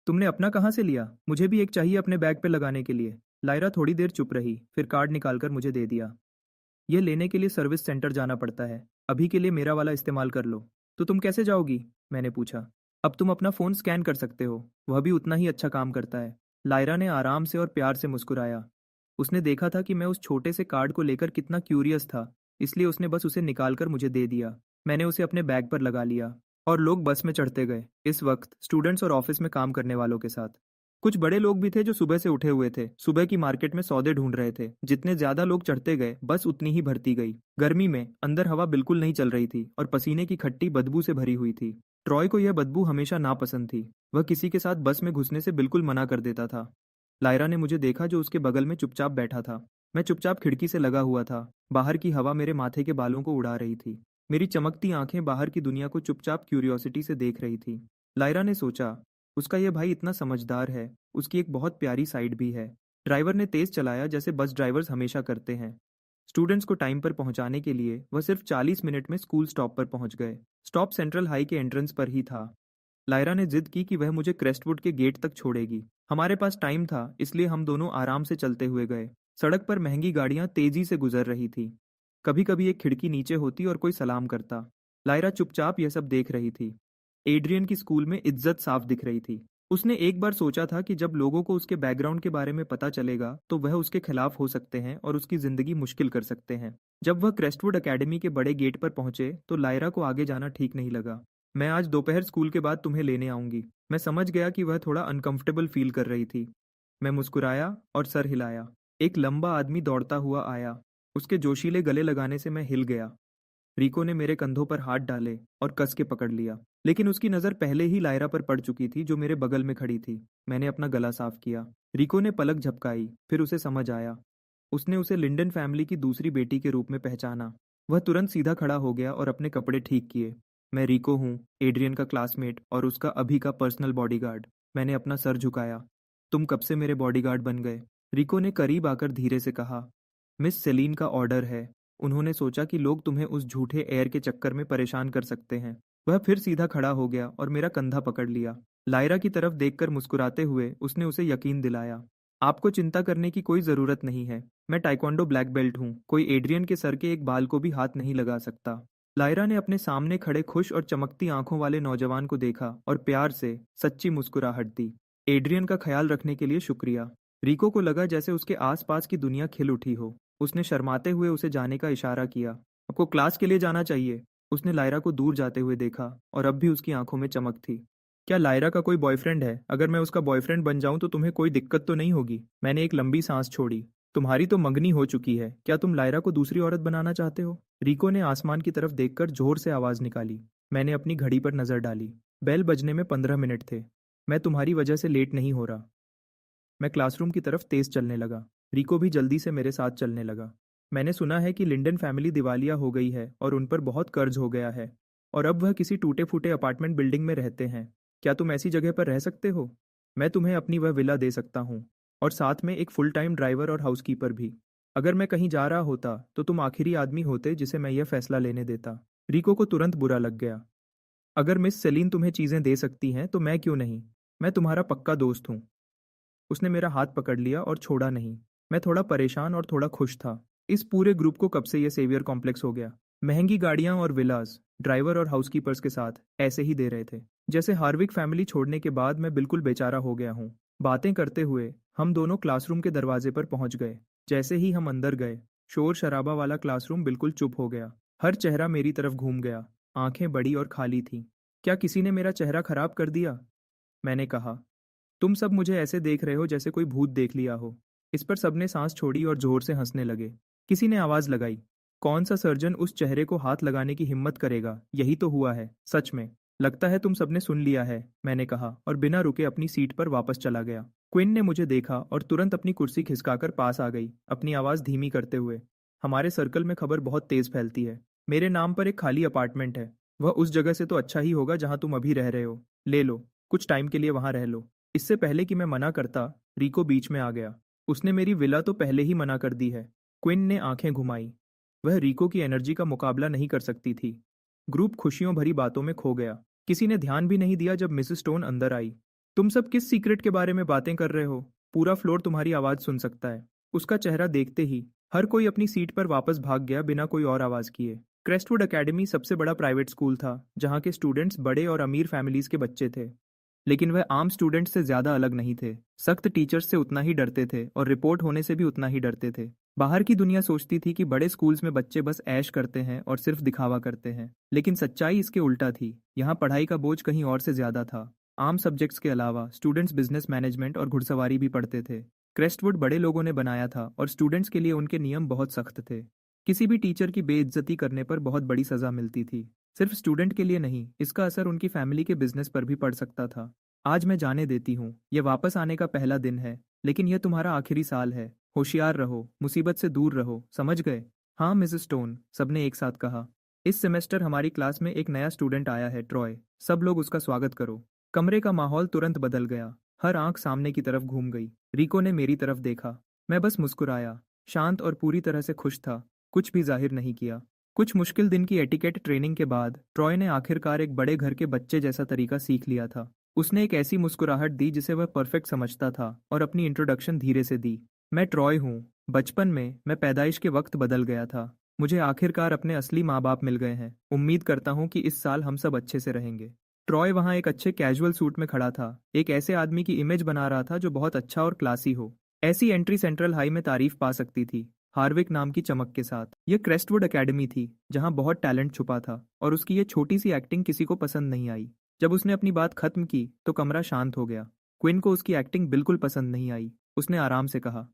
तुमने अपना कहाँ से लिया? मुझे भी एक चाहिए अपने बैग पे लगाने के लिए। लायरा थोड़ी देर चुप रही, फिर कार्ड निकालकर मुझे दे दिया। यह लेने के लिए सर्विस सेंटर जाना पड़ता है। अभी के लिए मेरा वाला इस्तेमाल कर लो। तो तुम कैसे जाओगी? मैंने पूछा। अब तुम अपना फ़ोन स्कैन कर सकते हो, वह भी उतना ही अच्छा काम करता है। लायरा ने आराम से और प्यार से मुस्कुराया। उसने देखा था कि मैं उस छोटे से कार्ड को लेकर कितना क्यूरियस था, इसलिए उसने बस उसे निकालकर मुझे दे दिया। मैंने उसे अपने बैग पर लगा लिया और लोग बस में चढ़ते गए, इस वक्त स्टूडेंट्स और ऑफिस में काम करने वालों के साथ। कुछ बड़े लोग भी थे जो सुबह से उठे हुए थे, सुबह की मार्केट में सौदे ढूंढ रहे थे। जितने ज्यादा लोग चढ़ते गए बस उतनी ही भरती गई। गर्मी में अंदर हवा बिल्कुल नहीं चल रही थी और पसीने की खट्टी बदबू से भरी हुई थी। ट्रॉय को यह बदबू हमेशा नापसंद थी। वह किसी के साथ बस में घुसने से बिल्कुल मना कर देता था। लायरा ने मुझे देखा जो उसके बगल में चुपचाप बैठा था। मैं चुपचाप खिड़की से लगा हुआ था। बाहर की हवा मेरे माथे के बालों को उड़ा रही थी। मेरी चमकती आंखें बाहर की दुनिया को चुपचाप क्यूरियोसिटी से देख रही थी। लायरा ने सोचा, उसका यह भाई इतना समझदार है, उसकी एक बहुत प्यारी साइड भी है। ड्राइवर ने तेज चलाया जैसे बस ड्राइवर्स हमेशा करते हैं। स्टूडेंट्स को टाइम पर पहुंचाने के लिए वह सिर्फ 40 मिनट में स्कूल स्टॉप पर पहुंच गए। स्टॉप सेंट्रल हाई के एंट्रेंस पर ही था। लायरा ने जिद की कि वह मुझे क्रेस्टवुड के गेट तक छोड़ेगी। हमारे पास टाइम था, इसलिए हम दोनों आराम से चलते हुए गए। सड़क पर महंगी गाड़ियां तेजी से गुजर रही थी। कभी कभी एक खिड़की नीचे होती और कोई सलाम करता। लायरा चुपचाप यह सब देख रही थी। एड्रियन की स्कूल में इज्जत साफ दिख रही थी। उसने एक बार सोचा था कि जब लोगों को उसके बैकग्राउंड के बारे में पता चलेगा तो वह उसके खिलाफ हो सकते हैं और उसकी जिंदगी मुश्किल कर सकते हैं। जब वह क्रेस्टवुड एकेडमी के बड़े गेट पर पहुंचे तो लायरा को आगे जाना ठीक नहीं लगा। मैं आज दोपहर स्कूल के बाद तुम्हें लेने आऊंगी। मैं समझ गया कि वह थोड़ा अनकंफर्टेबल फील कर रही थी। मैं मुस्कुराया और सर हिलाया। एक लंबा आदमी दौड़ता हुआ आया। उसके जोशीले गले लगाने से मैं हिल गया। रिको ने मेरे कंधों पर हाथ डाले और कस के पकड़ लिया, लेकिन उसकी नजर पहले ही लायरा पर पड़ चुकी थी जो मेरे बगल में खड़ी थी। मैंने अपना गला साफ किया। रिको ने पलक झपकाई, फिर उसे समझ आया। उसने उसे लिंडन फैमिली की दूसरी बेटी के रूप में पहचाना। वह तुरंत सीधा खड़ा हो गया और अपने कपड़े ठीक किए। मैं रिको हूँ, एड्रियन का क्लासमेट और उसका अभी का पर्सनल बॉडीगार्ड। मैंने अपना सर झुकाया। तुम कब से मेरे बॉडीगार्ड बन गए? रिको ने करीब आकर धीरे से कहा। मिस सेलीन का ऑर्डर है। उन्होंने सोचा कि लोग तुम्हें उस झूठे एयर के चक्कर में परेशान कर सकते हैं। वह फिर सीधा खड़ा हो गया और मेरा कंधा पकड़ लिया। लायरा की तरफ देखकर मुस्कुराते हुए उसने उसे यकीन दिलाया। आपको चिंता करने की कोई जरूरत नहीं है। मैं टाइक्वांडो ब्लैक बेल्ट हूँ। कोई एड्रियन के सर के एक बाल को भी हाथ नहीं लगा सकता। लायरा ने अपने सामने खड़े खुश और चमकती आंखों वाले नौजवान को देखा और प्यार से सच्ची मुस्कुराहट दी। एड्रियन का ख्याल रखने के लिए शुक्रिया। रिको को लगा जैसे उसके आसपास की दुनिया खिल उठी हो। उसने शर्माते हुए उसे जाने का इशारा किया। आपको क्लास के लिए जाना चाहिए। उसने लायरा को दूर जाते हुए देखा और अब भी उसकी आंखों में चमक थी। क्या लायरा का कोई बॉयफ्रेंड है? अगर मैं उसका बॉयफ्रेंड बन जाऊं तो तुम्हें कोई दिक्कत तो नहीं होगी? मैंने एक लंबी सांस छोड़ी। तुम्हारी तो मंगनी हो चुकी है, क्या तुम लायरा को दूसरी औरत बनाना चाहते हो? रिको ने आसमान की तरफ देखकर जोर से आवाज निकाली। मैंने अपनी घड़ी पर नजर डाली। बेल बजने में 15 मिनट थे। मैं तुम्हारी वजह से लेट नहीं हो रहा। मैं क्लासरूम की तरफ तेज चलने लगा। रिको भी जल्दी से मेरे साथ चलने लगा। मैंने सुना है कि लिंडन फैमिली दिवालिया हो गई है और उन पर बहुत कर्ज हो गया है, और अब वह किसी टूटे फूटे अपार्टमेंट बिल्डिंग में रहते हैं। क्या तुम ऐसी जगह पर रह सकते हो? मैं तुम्हें अपनी वह विला दे सकता हूँ, और साथ में एक फुल टाइम ड्राइवर और हाउसकीपर भी। अगर मैं कहीं जा रहा होता तो तुम आखिरी आदमी होते जिसे मैं यह फैसला लेने देता। रिको को तुरंत बुरा लग गया। अगर मिस सेलिन तुम्हें चीजें दे सकती हैं तो मैं क्यों नहीं? मैं तुम्हारा पक्का दोस्त हूँ। उसने मेरा हाथ पकड़ लिया और छोड़ा नहीं। मैं थोड़ा परेशान और थोड़ा खुश था। इस पूरे ग्रुप को कब से ये सेवियर कॉम्प्लेक्स हो गया? महंगी गाड़ियां और विलास, ड्राइवर और हाउसकीपर्स के साथ ऐसे ही दे रहे थे, जैसे हार्विक फैमिली छोड़ने के बाद मैं बिल्कुल बेचारा हो गया हूँ। बातें करते हुए हम दोनों क्लासरूम के दरवाजे पर पहुंच गए। जैसे ही हम अंदर गए, शोर शराबा वाला क्लासरूम बिल्कुल चुप हो गया। हर चेहरा मेरी तरफ घूम गया। आंखें बड़ी और खाली थीं। क्या किसी ने मेरा चेहरा खराब कर दिया? मैंने कहा। तुम सब मुझे ऐसे देख रहे हो जैसे कोई भूत देख लिया हो। इस पर सबने सांस छोड़ी और जोर से हंसने लगे। किसी ने आवाज लगाई, कौन सा सर्जन उस चेहरे को हाथ लगाने की हिम्मत करेगा? यही तो हुआ है, सच में। लगता है तुम सबने सुन लिया है, मैंने कहा और बिना रुके अपनी सीट पर वापस चला गया। क्विन ने मुझे देखा और तुरंत अपनी कुर्सी खिसकाकर पास आ गई, अपनी आवाज धीमी करते हुए। हमारे सर्कल में खबर बहुत तेज फैलती है। मेरे नाम पर एक खाली अपार्टमेंट है। वह उस जगह से तो अच्छा ही होगा जहां तुम अभी रह रहे हो। ले लो, कुछ टाइम के लिए वहां रह लो। इससे पहले कि मैं मना करता, रिको बीच में आ गया। उसने मेरी विला तो पहले ही मना कर दी है। क्विन ने आंखें घुमाई। वह रिको की एनर्जी का मुकाबला नहीं कर सकती थी। ग्रुप खुशियों भरी बातों में खो गया। किसी ने ध्यान भी नहीं दिया जब मिसेस स्टोन अंदर आई। तुम सब किस सीक्रेट के बारे में बातें कर रहे हो? पूरा फ्लोर तुम्हारी आवाज सुन सकता है। उसका चेहरा देखते ही हर कोई अपनी सीट पर वापस भाग गया बिना कोई और आवाज किए। क्रेस्टवुड एकेडमी सबसे बड़ा प्राइवेट स्कूल था, जहाँ के स्टूडेंट्स बड़े और अमीर फैमिलीज के बच्चे थे। लेकिन वह आम स्टूडेंट से ज्यादा अलग नहीं थे। सख्त टीचर्स से उतना ही डरते थे और रिपोर्ट होने से भी उतना ही डरते थे। बाहर की दुनिया सोचती थी कि बड़े स्कूल्स में बच्चे बस ऐश करते हैं और सिर्फ दिखावा करते हैं, लेकिन सच्चाई इसके उल्टा थी। यहाँ पढ़ाई का बोझ कहीं और से ज्यादा था। आम सब्जेक्ट्स के अलावा स्टूडेंट्स बिजनेस मैनेजमेंट और घुड़सवारी भी पढ़ते थे। क्रेस्टवुड बड़े लोगों ने बनाया था और स्टूडेंट्स के लिए उनके नियम बहुत सख्त थे। किसी भी टीचर की बेइज्जती करने पर बहुत बड़ी सजा मिलती थी। सिर्फ स्टूडेंट के लिए नहीं, इसका असर उनकी फैमिली के बिजनेस पर भी पड़ सकता था। आज मैं जाने देती हूँ। यह वापस आने का पहला दिन है, लेकिन यह तुम्हारा आखिरी साल है। होशियार रहो, मुसीबत से दूर रहो, समझ गए? हाँ मिसेस स्टोन, सबने एक साथ कहा। इस सेमेस्टर हमारी क्लास में एक नया स्टूडेंट आया है, ट्रॉय। सब लोग उसका स्वागत करो। कमरे का माहौल तुरंत बदल गया। हर आंख सामने की तरफ घूम गई। रिको ने मेरी तरफ देखा। मैं बस मुस्कुराया, शांत और पूरी तरह से खुश था। कुछ भी जाहिर नहीं किया। कुछ मुश्किल दिन की एटिकेट ट्रेनिंग के बाद ट्रॉय ने आखिरकार एक बड़े घर के बच्चे जैसा तरीका सीख लिया था। उसने एक ऐसी मुस्कुराहट दी जिसे वह परफेक्ट समझता था और अपनी इंट्रोडक्शन धीरे से दी। मैं ट्रॉय हूँ। बचपन में मैं पैदाइश के वक्त बदल गया था। मुझे आखिरकार अपने असली माँ बाप मिल गए हैं। उम्मीद करता हूँ कि इस साल हम सब अच्छे से रहेंगे। ट्रॉय वहाँ एक अच्छे कैजुअल सूट में खड़ा था, एक ऐसे आदमी की इमेज बना रहा था जो बहुत अच्छा और क्लासी हो। ऐसी एंट्री सेंट्रल हाई में तारीफ पा सकती थी, हार्विक नाम की चमक के साथ। यह क्रेस्टवुड एकेडमी थी, जहाँ बहुत टैलेंट छुपा था, और उसकी ये छोटी सी एक्टिंग किसी को पसंद नहीं आई। जब उसने अपनी बात खत्म की तो कमरा शांत हो गया। क्विन को उसकी एक्टिंग बिल्कुल पसंद नहीं आई। उसने आराम से कहा,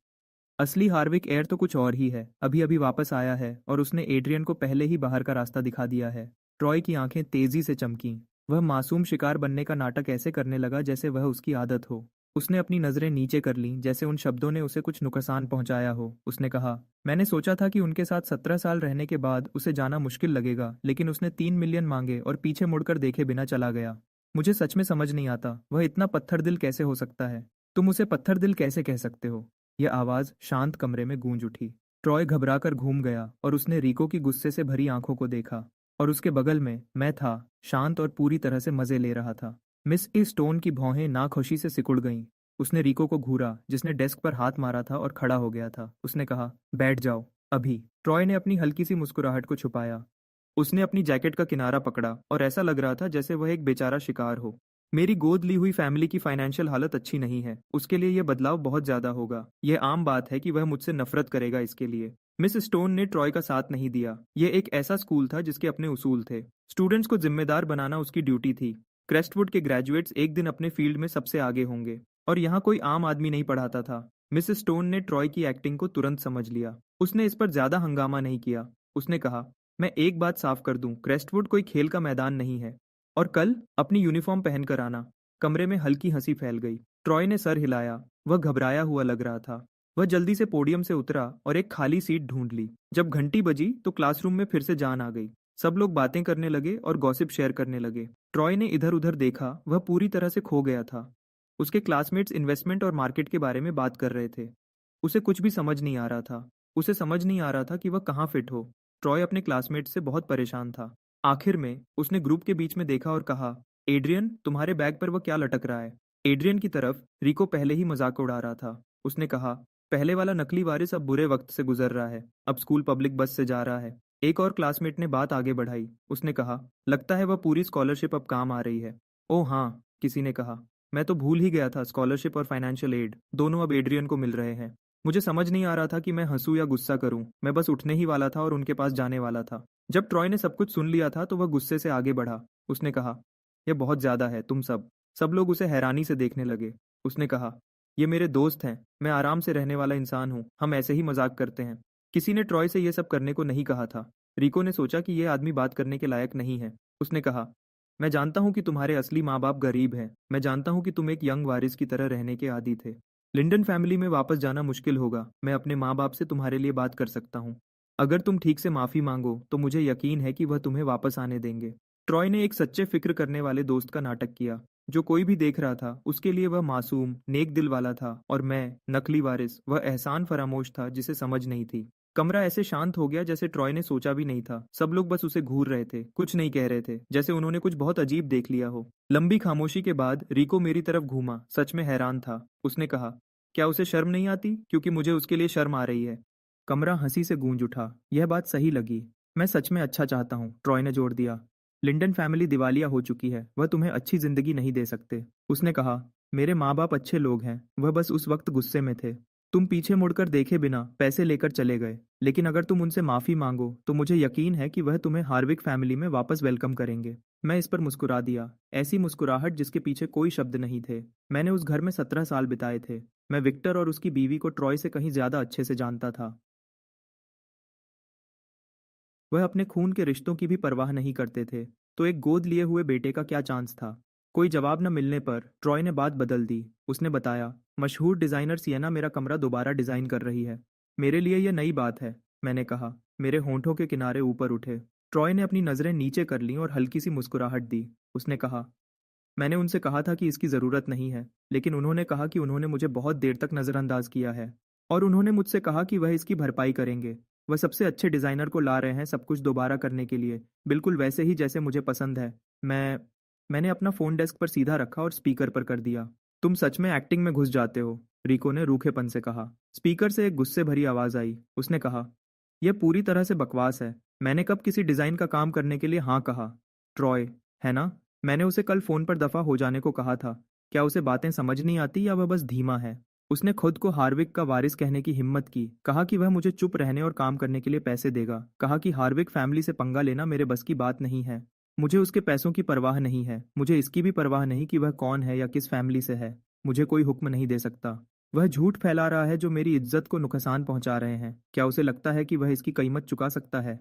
असली हार्विक एयर तो कुछ और ही है। अभी अभी वापस आया है और उसने एड्रियन को पहले ही बाहर का रास्ता दिखा दिया है। ट्रॉय की आंखें तेजी से चमकीं। वह मासूम शिकार बनने का नाटक ऐसे करने लगा जैसे वह उसकी आदत हो। उसने अपनी नजरें नीचे कर लीं, जैसे उन शब्दों ने उसे कुछ नुकसान पहुंचाया हो। उसने कहा, मैंने सोचा था कि उनके साथ 17 साल रहने के बाद उसे जाना मुश्किल लगेगा, लेकिन उसने 3 मिलियन मांगे और पीछे मुड़कर देखे बिना चला गया। मुझे सच में समझ नहीं आता, वह इतना पत्थर दिल कैसे हो सकता है? तुम उसे पत्थर दिल कैसे कह सकते हो? यह आवाज शांत कमरे में गूंज उठी। ट्रॉय घबराकर घूम गया और उसने रिको की गुस्से से भरी आंखों को देखा। और उसके बगल में मैं था, शांत और पूरी तरह से मजे ले रहा था। मिस ई स्टोन की भौहें नाखुशी से सिकुड़ गईं। उसने रिको को घूरा, जिसने डेस्क पर हाथ मारा था, और खड़ा हो गया था। उसने कहा, बैठ जाओ अभी। ट्रॉय ने अपनी हल्की सी मुस्कुराहट को छुपाया। उसने अपनी जैकेट का किनारा पकड़ा और ऐसा लग रहा था जैसे वह एक बेचारा शिकार हो। मेरी गोद ली हुई फैमिली की फाइनेंशियल हालत अच्छी नहीं है। उसके लिए यह बदलाव बहुत ज्यादा होगा। यह आम बात है कि वह मुझसे नफरत करेगा इसके लिए। मिस स्टोन ने ट्रॉय का साथ नहीं दिया। यह एक ऐसा स्कूल था जिसके अपने उसूल थे। स्टूडेंट्स को जिम्मेदार बनाना उसकी ड्यूटी थी। क्रेस्टवुड के ग्रेजुएट्स एक दिन अपने फील्ड में सबसे आगे होंगे, और यहाँ कोई आम आदमी नहीं पढ़ाता था। मिसेस स्टोन ने ट्रॉय की एक्टिंग को तुरंत समझ लिया। उसने इस पर ज्यादा हंगामा नहीं किया। उसने कहा, मैं एक बात साफ कर दूं, क्रेस्टवुड कोई खेल का मैदान नहीं है। और कल अपनी यूनिफॉर्म पहनकर आना। कमरे में हल्की हंसी फैल गई। ट्रॉय ने सर हिलाया। वह घबराया हुआ लग रहा था। वह जल्दी से पोडियम से उतरा और एक खाली सीट ढूंढ ली। जब घंटी बजी तो क्लासरूम में फिर से जान आ गई। सब लोग बातें करने लगे और गॉसिप शेयर करने लगे। ट्रॉय ने इधर उधर देखा। वह पूरी तरह से खो गया था। उसके क्लासमेट्स इन्वेस्टमेंट और मार्केट के बारे में बात कर रहे थे। उसे कुछ भी समझ नहीं आ रहा था। उसे समझ नहीं आ रहा था कि वह कहाँ फिट हो। ट्रॉय अपने क्लासमेट से बहुत परेशान था। आखिर में उसने ग्रुप के बीच में देखा और कहा, एड्रियन, तुम्हारे बैग पर वह क्या लटक रहा है? एड्रियन की तरफ रिको पहले ही मजाक उड़ा रहा था। उसने कहा, पहले वाला नकली वारिस अब बुरे वक्त से गुजर रहा है। अब स्कूल पब्लिक बस से जा रहा है। एक और क्लासमेट ने बात आगे बढ़ाई। उसने कहा, लगता है वह पूरी स्कॉलरशिप अब काम आ रही है। ओह हाँ, किसी ने कहा, मैं तो भूल ही गया था, स्कॉलरशिप और फाइनेंशियल एड दोनों अब एड्रियन को मिल रहे हैं। मुझे समझ नहीं आ रहा था कि मैं हंसूं या गुस्सा करूं। मैं बस उठने ही वाला था और उनके पास जाने वाला था। जब ट्रॉय ने सब कुछ सुन लिया था तो वह गुस्से से आगे बढ़ा। उसने कहा, यह बहुत ज्यादा है, तुम सब लोग उसे हैरानी से देखने लगे। उसने कहा, ये मेरे दोस्त हैं, मैं आराम से रहने वाला इंसान हूँ, हम ऐसे ही मजाक करते हैं। किसी ने ट्रॉय से यह सब करने को नहीं कहा था। रिको ने सोचा कि यह आदमी बात करने के लायक नहीं है। उसने कहा, मैं जानता हूँ कि तुम्हारे असली माँ बाप गरीब हैं। मैं जानता हूँ कि तुम एक यंग वारिस की तरह रहने के आदी थे। लिंडन फैमिली में वापस जाना मुश्किल होगा। मैं अपने माँ बाप से तुम्हारे लिए बात कर सकता हूँ। अगर तुम ठीक से माफी मांगो तो मुझे यकीन है कि वह तुम्हें वापस आने देंगे। ट्रॉय ने एक सच्चे फिक्र करने वाले दोस्त का नाटक किया। जो कोई भी देख रहा था उसके लिए वह मासूम नेक दिल वाला था, और मैं नकली वारिस, वह एहसान फरामोश था जिसे समझ नहीं थी। कमरा ऐसे शांत हो गया जैसे ट्रॉय ने सोचा भी नहीं था। सब लोग बस उसे घूर रहे थे, कुछ नहीं कह रहे थे, जैसे उन्होंने कुछ बहुत अजीब देख लिया हो। लंबी खामोशी के बाद रिको मेरी तरफ घूमा, सच में हैरान था। उसने कहा, क्या उसे शर्म नहीं आती? क्योंकि मुझे उसके लिए शर्म आ रही है। कमरा हंसी से गूंज उठा। यह बात सही लगी। मैं सच में अच्छा चाहता हूँ, ट्रॉय ने जोर दिया। लिंडन फैमिली दिवालिया हो चुकी है, वह तुम्हें अच्छी जिंदगी नहीं दे सकते। उसने कहा, मेरे माँ बाप अच्छे लोग हैं, वह बस उस वक्त गुस्से में थे। तुम पीछे मुड़कर देखे बिना पैसे लेकर चले गए, लेकिन अगर तुम उनसे माफी मांगो तो मुझे यकीन है कि वह तुम्हें हार्विक फैमिली में वापस वेलकम करेंगे। मैं इस पर मुस्कुरा दिया, ऐसी मुस्कुराहट जिसके पीछे कोई शब्द नहीं थे। मैंने उस घर में 17 साल बिताए थे। मैं विक्टर और उसकी बीवी को ट्रॉय से कहीं ज्यादा अच्छे से जानता था। वह अपने खून के रिश्तों की भी परवाह नहीं करते थे, तो एक गोद लिए हुए बेटे का क्या चांस था? कोई जवाब न मिलने पर ट्रॉय ने बात बदल दी। उसने बताया, मशहूर डिजाइनर सियना मेरा कमरा दोबारा डिजाइन कर रही है। मेरे लिए यह नई बात है। मैंने कहा। मेरे होंठों के किनारे ऊपर उठे। ट्रॉय ने अपनी नजरें नीचे कर लीं और हल्की सी मुस्कुराहट दी। उसने कहा, मैंने उनसे कहा था कि इसकी ज़रूरत नहीं है, लेकिन उन्होंने कहा कि उन्होंने मुझे बहुत देर तक नज़रअंदाज किया है, और उन्होंने मुझसे कहा कि वह इसकी भरपाई करेंगे। वह सबसे अच्छे डिज़ाइनर को ला रहे हैं सब कुछ दोबारा करने के लिए, बिल्कुल वैसे ही जैसे मुझे पसंद है। मैंने अपना फ़ोन डेस्क पर सीधा रखा और स्पीकर पर कर दिया। तुम सच में एक्टिंग में घुस जाते हो, रिको ने रूखेपन से कहा। स्पीकर से एक गुस्से भरी आवाज़ आई। उसने कहा, यह पूरी तरह से बकवास है। मैंने कब किसी डिज़ाइन का काम करने के लिए हाँ कहा? ट्रॉय, है ना? मैंने उसे कल फोन पर दफा हो जाने को कहा था। क्या उसे बातें समझ नहीं आती या वह बस धीमा है? उसने खुद को हार्विक का वारिस कहने की हिम्मत की। कहा कि वह मुझे चुप रहने और काम करने के लिए पैसे देगा। कहा कि हार्विक फैमिली से पंगा लेना मेरे बस की बात नहीं है। मुझे उसके पैसों की परवाह नहीं है। मुझे इसकी भी परवाह नहीं कि वह कौन है या किस फैमिली से है। मुझे कोई हुक्म नहीं दे सकता। वह झूठ फैला रहा है जो मेरी इज्जत को नुकसान पहुंचा रहे हैं। क्या उसे लगता है कि वह इसकी कीमत चुका सकता है?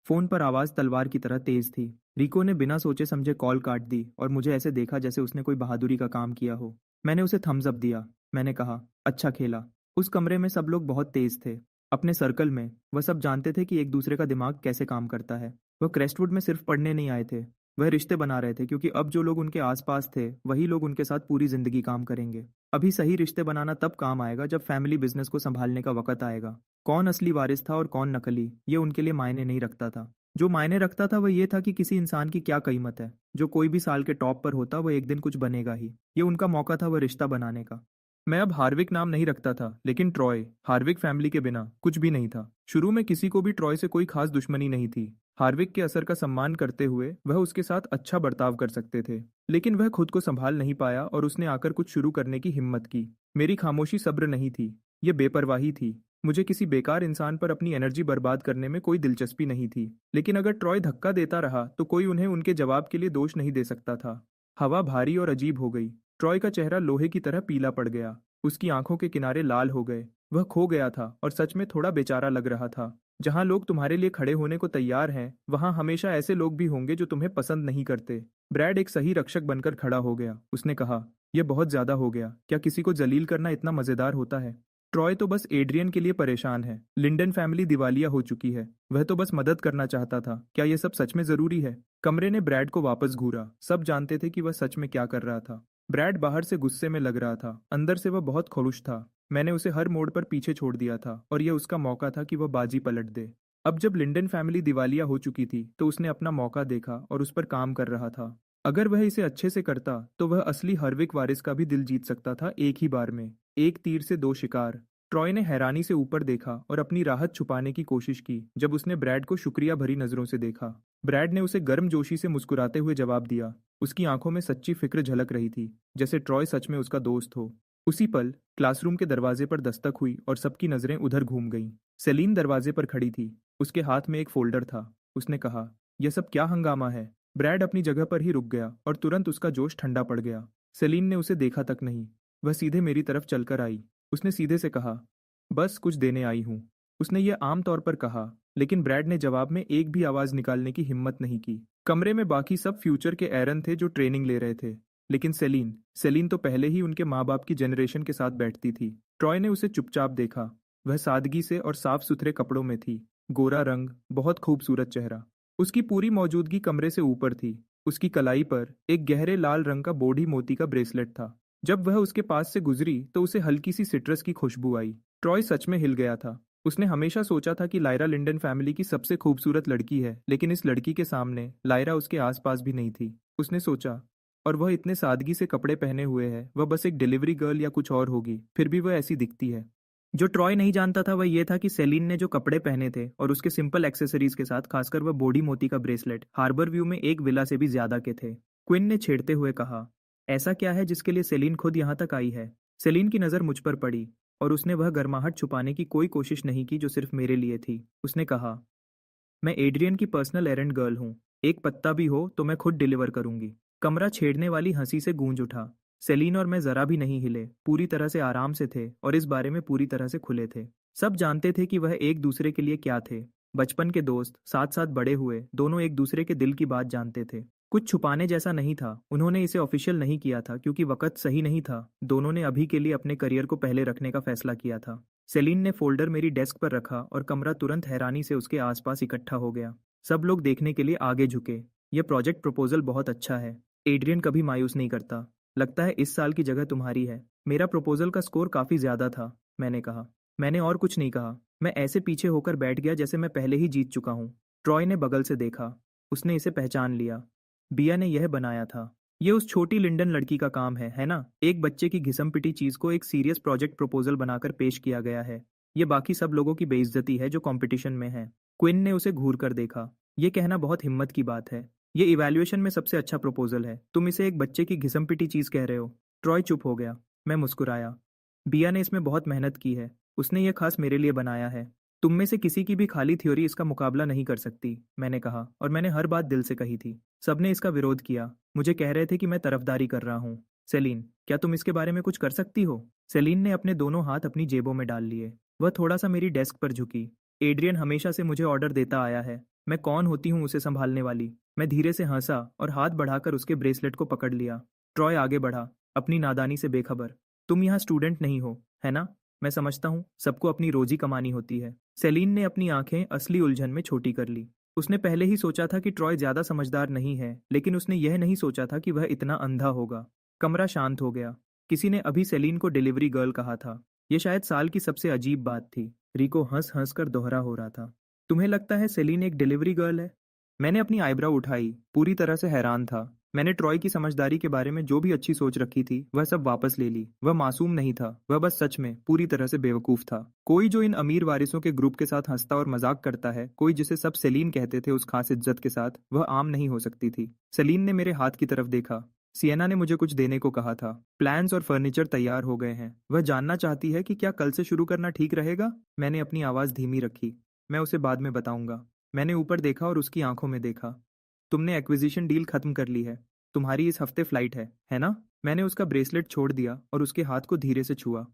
फोन पर आवाज तलवार की तरह तेज थी। रिको ने बिना सोचे समझे कॉल काट दी और मुझे ऐसे देखा जैसे उसने कोई बहादुरी का काम किया हो। मैंने उसे थम्स अप दिया। मैंने कहा, अच्छा खेला। उस कमरे में सब लोग बहुत तेज थे। अपने सर्कल में वह सब जानते थे कि एक दूसरे का दिमाग कैसे काम करता है। वह क्रेस्टवुड में सिर्फ पढ़ने नहीं आए थे, वह रिश्ते बना रहे थे, क्योंकि अब जो लोग उनके आसपास थे वही लोग उनके साथ पूरी जिंदगी काम करेंगे। अभी सही रिश्ते बनाना तब काम आएगा जब फैमिली बिजनेस को संभालने का वक्त आएगा। कौन असली वारिस था और कौन नकली, ये उनके लिए मायने नहीं रखता था। जो मायने रखता था वह ये था कि किसी इंसान की क्या कीमत है। जो कोई भी साल के टॉप पर होता वह एक दिन कुछ बनेगा ही। ये उनका मौका था वह रिश्ता बनाने का। मैं अब हार्विक नाम नहीं रखता था, लेकिन ट्रॉय, हार्विक फैमिली के बिना कुछ भी नहीं था। शुरू में किसी को भी ट्रॉय से कोई खास दुश्मनी नहीं थी। हार्विक के असर का सम्मान करते हुए वह उसके साथ अच्छा बर्ताव कर सकते थे। लेकिन वह खुद को संभाल नहीं पाया और उसने आकर कुछ शुरू करने की हिम्मत की। मेरी खामोशी सब्र नहीं थी, ये बेपरवाही थी। मुझे किसी बेकार इंसान पर अपनी एनर्जी बर्बाद करने में कोई दिलचस्पी नहीं थी। लेकिन अगर ट्रॉय धक्का देता रहा तो कोई उन्हें उनके जवाब के लिए दोष नहीं दे सकता था। हवा भारी और अजीब हो गई। ट्रॉय का चेहरा लोहे की तरह पीला पड़ गया। उसकी आंखों के किनारे लाल हो गए। वह खो गया था और सच में थोड़ा बेचारा लग रहा था। जहां लोग तुम्हारे लिए खड़े होने को तैयार हैं, वहां हमेशा ऐसे लोग भी होंगे जो तुम्हें पसंद नहीं करते। ब्रैड एक सही रक्षक बनकर खड़ा हो गया। उसने कहा, यह बहुत ज्यादा हो गया। क्या किसी को जलील करना इतना मजेदार होता है? ट्रॉय तो बस एड्रियन के लिए परेशान है। लिंडन फैमिली दिवालिया हो चुकी है। वह तो बस मदद करना चाहता था। क्या यह सब सच में जरूरी है? कमरे ने ब्रैड को वापस घूरा। सब जानते थे कि वह सच में क्या कर रहा था। ब्रैड बाहर से गुस्से में लग रहा था, अंदर से वह बहुत खुश था। मैंने उसे हर मोड़ पर पीछे छोड़ दिया था और यह उसका मौका था कि वह बाजी पलट दे। अब जब लिंडन फैमिली दिवालिया हो चुकी थी तो उसने अपना मौका देखा और उस पर काम कर रहा था। अगर वह इसे अच्छे से करता तो वह असली हर्विक वारिस का भी दिल जीत सकता था एक ही बार में। एक तीर से दो शिकार। ट्रॉय ने हैरानी से ऊपर देखा और अपनी राहत छुपाने की कोशिश की जब उसने ब्रैड को शुक्रिया भरी नजरों से देखा। ब्रैड ने उसे गर्मजोशी से मुस्कुराते हुए जवाब दिया। उसकी आंखों में सच्ची फिक्र झलक रही थी, जैसे ट्रॉय सच में उसका दोस्त हो। उसी पल क्लासरूम के दरवाजे पर दस्तक हुई और सबकी नजरें उधर घूम गईं। सेलीन दरवाजे पर खड़ी थी। उसके हाथ में एक फोल्डर था। उसने कहा, यह सब क्या हंगामा है? ब्रैड अपनी जगह पर ही रुक गया और तुरंत उसका जोश ठंडा पड़ गया। सेलीन ने उसे देखा तक नहीं। वह सीधे मेरी तरफ चलकर आई। उसने सीधे से कहा, बस कुछ देने आई हूँ। उसने ये आम तौर पर कहा, लेकिन ब्रैड ने जवाब में एक भी आवाज निकालने की हिम्मत नहीं की। कमरे में बाकी सब फ्यूचर के एरन थे जो ट्रेनिंग ले रहे थे, लेकिन सेलीन सेलीन तो पहले ही उनके माँ बाप की जनरेशन के साथ बैठती थी। ट्रॉय ने उसे चुपचाप देखा। वह सादगी से और साफ सुथरे कपड़ों में थी। गोरा रंग, बहुत खूबसूरत चेहरा। उसकी पूरी मौजूदगी कमरे से ऊपर थी। उसकी कलाई पर एक गहरे लाल रंग का बोढ़ी मोती का ब्रेसलेट था। जब वह उसके पास से गुजरी तो उसे हल्की सी सिट्रस की खुशबू आई। ट्रॉय सच में हिल गया था। उसने हमेशा सोचा था कि लायरा लिंडन फैमिली की सबसे खूबसूरत लड़की है, लेकिन इस लड़की के सामने लायरा उसके आसपास भी नहीं थी। उसने सोचा, और वह इतने सादगी से कपड़े पहने हुए है, वह बस एक डिलीवरी गर्ल या कुछ और होगी, फिर भी वह ऐसी दिखती है। जो ट्रॉय नहीं जानता था वह यह था कि सेलिन ने जो कपड़े पहने थे और उसके सिंपल एक्सेसरीज के साथ, खासकर वह बॉडी मोती का ब्रेसलेट, हार्बर व्यू में एक विला से भी ज्यादा के थे। क्विन ने छेड़ते हुए कहा, ऐसा क्या है जिसके लिए सेलिन खुद यहाँ तक आई है? सेलिन की नज़र मुझ पर पड़ी और उसने वह गर्माहट छुपाने की कोई कोशिश नहीं की जो सिर्फ मेरे लिए थी। उसने कहा, मैं एड्रियन की पर्सनल एरेंड गर्ल हूँ। एक पत्ता भी हो तो मैं खुद डिलीवर करूंगी। कमरा छेड़ने वाली हंसी से गूंज उठा। सेलिन और मैं जरा भी नहीं हिले, पूरी तरह से आराम से थे और इस बारे में पूरी तरह से खुले थे। सब जानते थे कि वह एक दूसरे के लिए क्या थे। बचपन के दोस्त, साथ साथ बड़े हुए, दोनों एक दूसरे के दिल की बात जानते थे। कुछ छुपाने जैसा नहीं था। उन्होंने इसे ऑफिशियल नहीं किया था क्योंकि वक्त सही नहीं था। दोनों ने अभी के लिए अपने करियर को पहले रखने का फैसला किया था। सेलिन ने फोल्डर मेरी डेस्क पर रखा और कमरा तुरंत हैरानी से उसके आसपास इकट्ठा हो गया। सब लोग देखने के लिए आगे झुके। यह प्रोजेक्ट प्रपोजल बहुत अच्छा है। एड्रियन कभी मायूस नहीं करता। लगता है इस साल की जगह तुम्हारी है। मेरा प्रपोजल का स्कोर काफी ज्यादा था, मैंने कहा। मैंने और कुछ नहीं कहा। मैं ऐसे पीछे होकर बैठ गया जैसे मैं पहले ही जीत चुका हूँ। ट्रॉय ने बगल से देखा। उसने इसे पहचान लिया। बिया ने यह बनाया था। ये उस छोटी लिंडन लड़की का काम है ना? एक बच्चे की घिसम-पिटी चीज को एक सीरियस प्रोजेक्ट प्रपोजल बनाकर पेश किया गया है। ये बाकी सब लोगों की बेइज्जती है जो कंपटीशन में है। क्विन ने उसे घूर कर देखा। ये कहना बहुत हिम्मत की बात है। ये इवैल्यूएशन में सबसे अच्छा प्रपोजल है। तुम इसे एक बच्चे की घिसम-पिटी चीज कह रहे हो? ट्रॉय चुप हो गया। मैं मुस्कुराया। बिया ने इसमें बहुत मेहनत की है। उसने ये खास मेरे लिए बनाया है। तुम में से किसी की भी खाली थ्योरी इसका मुकाबला नहीं कर सकती, मैंने कहा, और मैंने हर बात दिल से कही थी। सबने इसका विरोध किया। मुझे कह रहे थे कि मैं तरफदारी कर रहा हूँ। सेलिन, क्या तुम इसके बारे में कुछ कर सकती हो? सेलिन ने अपने दोनों हाथ अपनी जेबों में डाल लिए। वह थोड़ा सा मेरी डेस्क पर झुकी। एड्रियन हमेशा से मुझे ऑर्डर देता आया है। मैं कौन होती हूँ उसे संभालने वाली? मैं धीरे से हंसा और हाथ बढ़ाकर उसके ब्रेसलेट को पकड़ लिया। ट्रॉय आगे बढ़ा, अपनी नादानी से बेखबर। तुम यहाँ स्टूडेंट नहीं हो, है ना? मैं समझता हूँ सबको अपनी रोजी कमानी होती है। सेलिन ने अपनी आंखें असली उलझन में छोटी कर ली। उसने पहले ही सोचा था कि ट्रॉय ज्यादा समझदार नहीं है, लेकिन उसने यह नहीं सोचा था कि वह इतना अंधा होगा। कमरा शांत हो गया। किसी ने अभी सेलिन को डिलीवरी गर्ल कहा था। यह शायद साल की सबसे अजीब बात थी। रिको हंस हंस कर दोहरा हो रहा था। तुम्हें लगता है सेलिन एक डिलीवरी गर्ल है? मैंने अपनी आईब्रो उठाई, पूरी तरह से हैरान था। मैंने ट्रॉय की समझदारी के बारे में जो भी अच्छी सोच रखी थी वह सब वापस ले ली। वह मासूम नहीं था, वह बस सच में पूरी तरह से बेवकूफ था। कोई जो इन अमीर वारिसों के ग्रुप के साथ हंसता और मजाक करता है, कोई जिसे सब सेलीन कहते थे उस खास इज्जत के साथ, वह आम नहीं हो सकती थी। सेलीन ने मेरे हाथ की तरफ देखा। सिएना ने मुझे कुछ देने को कहा था। प्लान्स और फर्नीचर तैयार हो गए हैं। वह जानना चाहती है कि क्या कल से शुरू करना ठीक रहेगा। मैंने अपनी आवाज धीमी रखी। मैं उसे बाद में बताऊंगा। मैंने ऊपर देखा और उसकी आंखों में देखा। तुमने एक्विजिशन डील खत्म कर ली है। तुम्हारी इस हफ्ते फ्लाइट है ना? मैंने उसका ब्रेसलेट छोड़ दिया और उसके हाथ को धीरे से छुआ।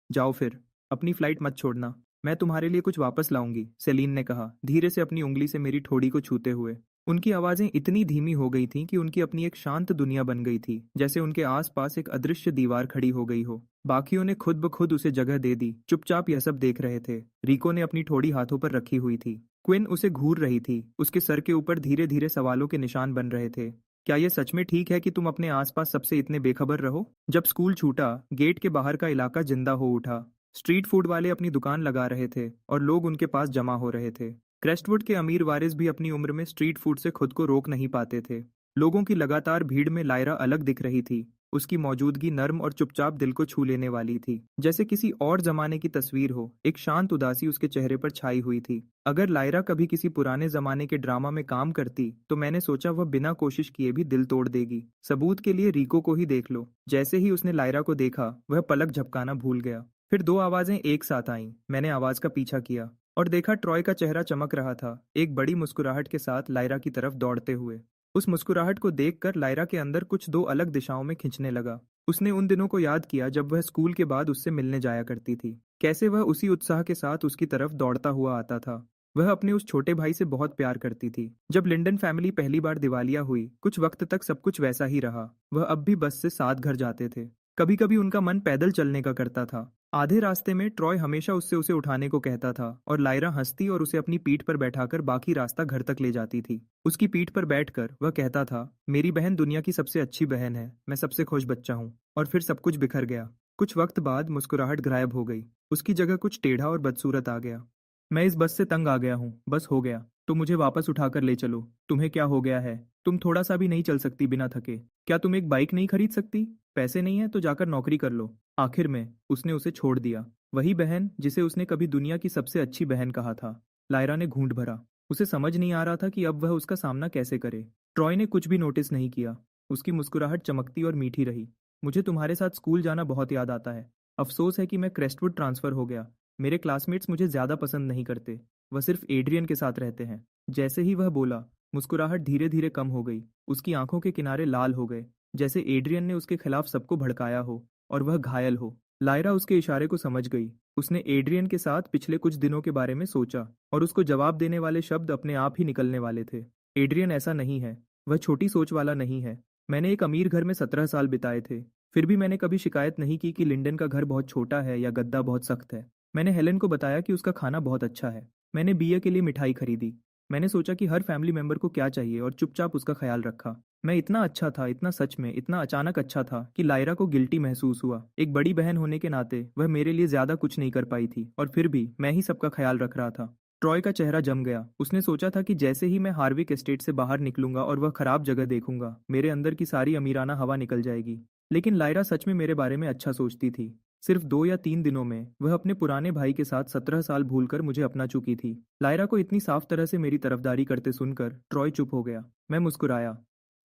जाओ फिर, अपनी फ्लाइट मत छोड़ना। मैं तुम्हारे लिए कुछ वापस लाऊंगी, सेलीन ने कहा, धीरे से अपनी उंगली से मेरी ठोड़ी को छूते हुए। उनकी आवाजें इतनी धीमी हो गई थीं कि उनकी अपनी एक शांत दुनिया बन गई थी, जैसे उनके आसपास एक अदृश्य दीवार खड़ी हो गई हो। बाकियों ने खुद ब खुद उसे जगह दे दी, चुपचाप यह सब देख रहे थे। रिको ने अपनी ठोड़ी हाथों पर रखी हुई थी। क्विन उसे घूर रही थी, उसके सर के ऊपर धीरे धीरे सवालों के निशान बन रहे थे। क्या ये सच में ठीक है कि तुम अपने आसपास सबसे इतने बेखबर रहो? जब स्कूल छूटा, गेट के बाहर का इलाका जिंदा हो उठा। स्ट्रीट फूड वाले अपनी दुकान लगा रहे थे और लोग उनके पास जमा हो रहे थे। क्रेस्टवुड के अमीर वारिस भी अपनी उम्र में स्ट्रीट फूड से खुद को रोक नहीं पाते थे। लोगों की लगातार भीड़ में लायरा अलग दिख रही थी। उसकी मौजूदगी नर्म और चुपचाप दिल को छू लेने वाली थी, जैसे किसी और जमाने की तस्वीर हो। एक शांत उदासी उसके चेहरे पर छाई हुई थी। अगर लायरा कभी किसी पुराने जमाने के ड्रामा में काम करती तो मैंने सोचा वह बिना कोशिश किए भी दिल तोड़ देगी। सबूत के लिए रिको को ही देख लो। जैसे ही उसने लायरा को देखा, वह पलक झपकाना भूल गया। फिर दो आवाजें एक साथ आईं। मैंने आवाज का पीछा किया और देखा ट्रॉय का चेहरा चमक रहा था, एक बड़ी मुस्कुराहट के साथ लायरा की तरफ दौड़ते हुए। उस मुस्कुराहट को देखकर लायरा के अंदर कुछ दो अलग दिशाओं में खिंचने लगा। उसने उन दिनों को याद किया जब वह स्कूल के बाद उससे मिलने जाया करती थी। कैसे वह उसी उत्साह के साथ उसकी तरफ दौड़ता हुआ आता था। वह अपने उस छोटे भाई से बहुत प्यार करती थी। जब लिंडन फैमिली पहली बार दिवालिया हुई, कुछ वक्त तक सब कुछ वैसा ही रहा। वह अब भी बस से साथ घर जाते थे। कभी कभी उनका मन पैदल चलने का करता था। आधे रास्ते में ट्रॉय हमेशा उससे उसे उठाने को कहता था और लायरा हंसती और उसे अपनी पीठ पर बैठाकर बाकी रास्ता घर तक ले जाती थी। उसकी पीठ पर बैठकर वह कहता था, मेरी बहन दुनिया की सबसे अच्छी बहन है, मैं सबसे खुश बच्चा हूँ। और फिर सब कुछ बिखर गया। कुछ वक्त बाद मुस्कुराहट गायब हो गई। उसकी जगह कुछ टेढ़ा और बदसूरत आ गया। मैं इस बस से तंग आ गया हूँ, बस हो गया। तो मुझे वापस उठाकर ले चलो। तुम्हें क्या हो गया है? तुम थोड़ा सा भी नहीं चल सकती बिना थके? क्या तुम एक बाइक नहीं खरीद सकती? पैसे नहीं है तो जाकर नौकरी कर लो। आखिर में उसने उसे छोड़ दिया। वही बहन जिसे उसने कभी दुनिया की सबसे अच्छी बहन कहा था। लायरा ने घूंट भरा। उसे समझ नहीं आ रहा था कि अब वह उसका सामना कैसे करे। ट्रॉय ने कुछ भी नोटिस नहीं किया। उसकी मुस्कुराहट चमकती और मीठी रही। मुझे तुम्हारे साथ स्कूल जाना बहुत याद आता है। अफसोस है कि मैं क्रेस्टवुड ट्रांसफर हो गया। मेरे क्लासमेट्स मुझे ज्यादा पसंद नहीं करते। वह सिर्फ एड्रियन के साथ रहते हैं। जैसे ही वह बोला, मुस्कुराहट धीरे धीरे कम हो गई। उसकी आंखों के किनारे लाल हो गए, जैसे एड्रियन ने उसके खिलाफ सबको भड़काया हो और वह घायल हो। लायरा उसके इशारे को समझ गई। उसने एड्रियन के साथ पिछले कुछ दिनों के बारे में सोचा और उसको जवाब देने वाले शब्द अपने आप ही निकलने वाले थे। एड्रियन ऐसा नहीं है। वह छोटी सोच वाला नहीं है। मैंने एक अमीर घर में 17 साल बिताए थे। फिर भी मैंने कभी शिकायत नहीं की कि लिंडन का घर बहुत छोटा है या गद्दा बहुत सख्त है। मैंने हेलेन को बताया कि उसका खाना बहुत अच्छा है। मैंने बिया के लिए मिठाई खरीदी। मैंने सोचा कि हर फैमिली मेंबर को क्या चाहिए और चुपचाप उसका ख्याल रखा। मैं इतना अच्छा था, इतना सच में इतना अचानक अच्छा था कि लायरा को गिल्टी महसूस हुआ। एक बड़ी बहन होने के नाते वह मेरे लिए ज्यादा कुछ नहीं कर पाई थी और फिर भी मैं ही सबका ख्याल रख रहा था। ट्रॉय का चेहरा जम गया। उसने सोचा था कि जैसे ही मैं हार्विक एस्टेट से बाहर निकलूंगा और वह खराब जगह देखूंगा, मेरे अंदर की सारी अमीराना हवा निकल जाएगी। लेकिन लायरा सच में मेरे बारे में अच्छा सोचती थी। सिर्फ 2 या 3 दिनों में वह अपने पुराने भाई के साथ 17 साल भूलकर मुझे अपना चुकी थी। लायरा को इतनी साफ तरह से मेरी तरफदारी करते सुनकर ट्रॉय चुप हो गया। मैं मुस्कुराया।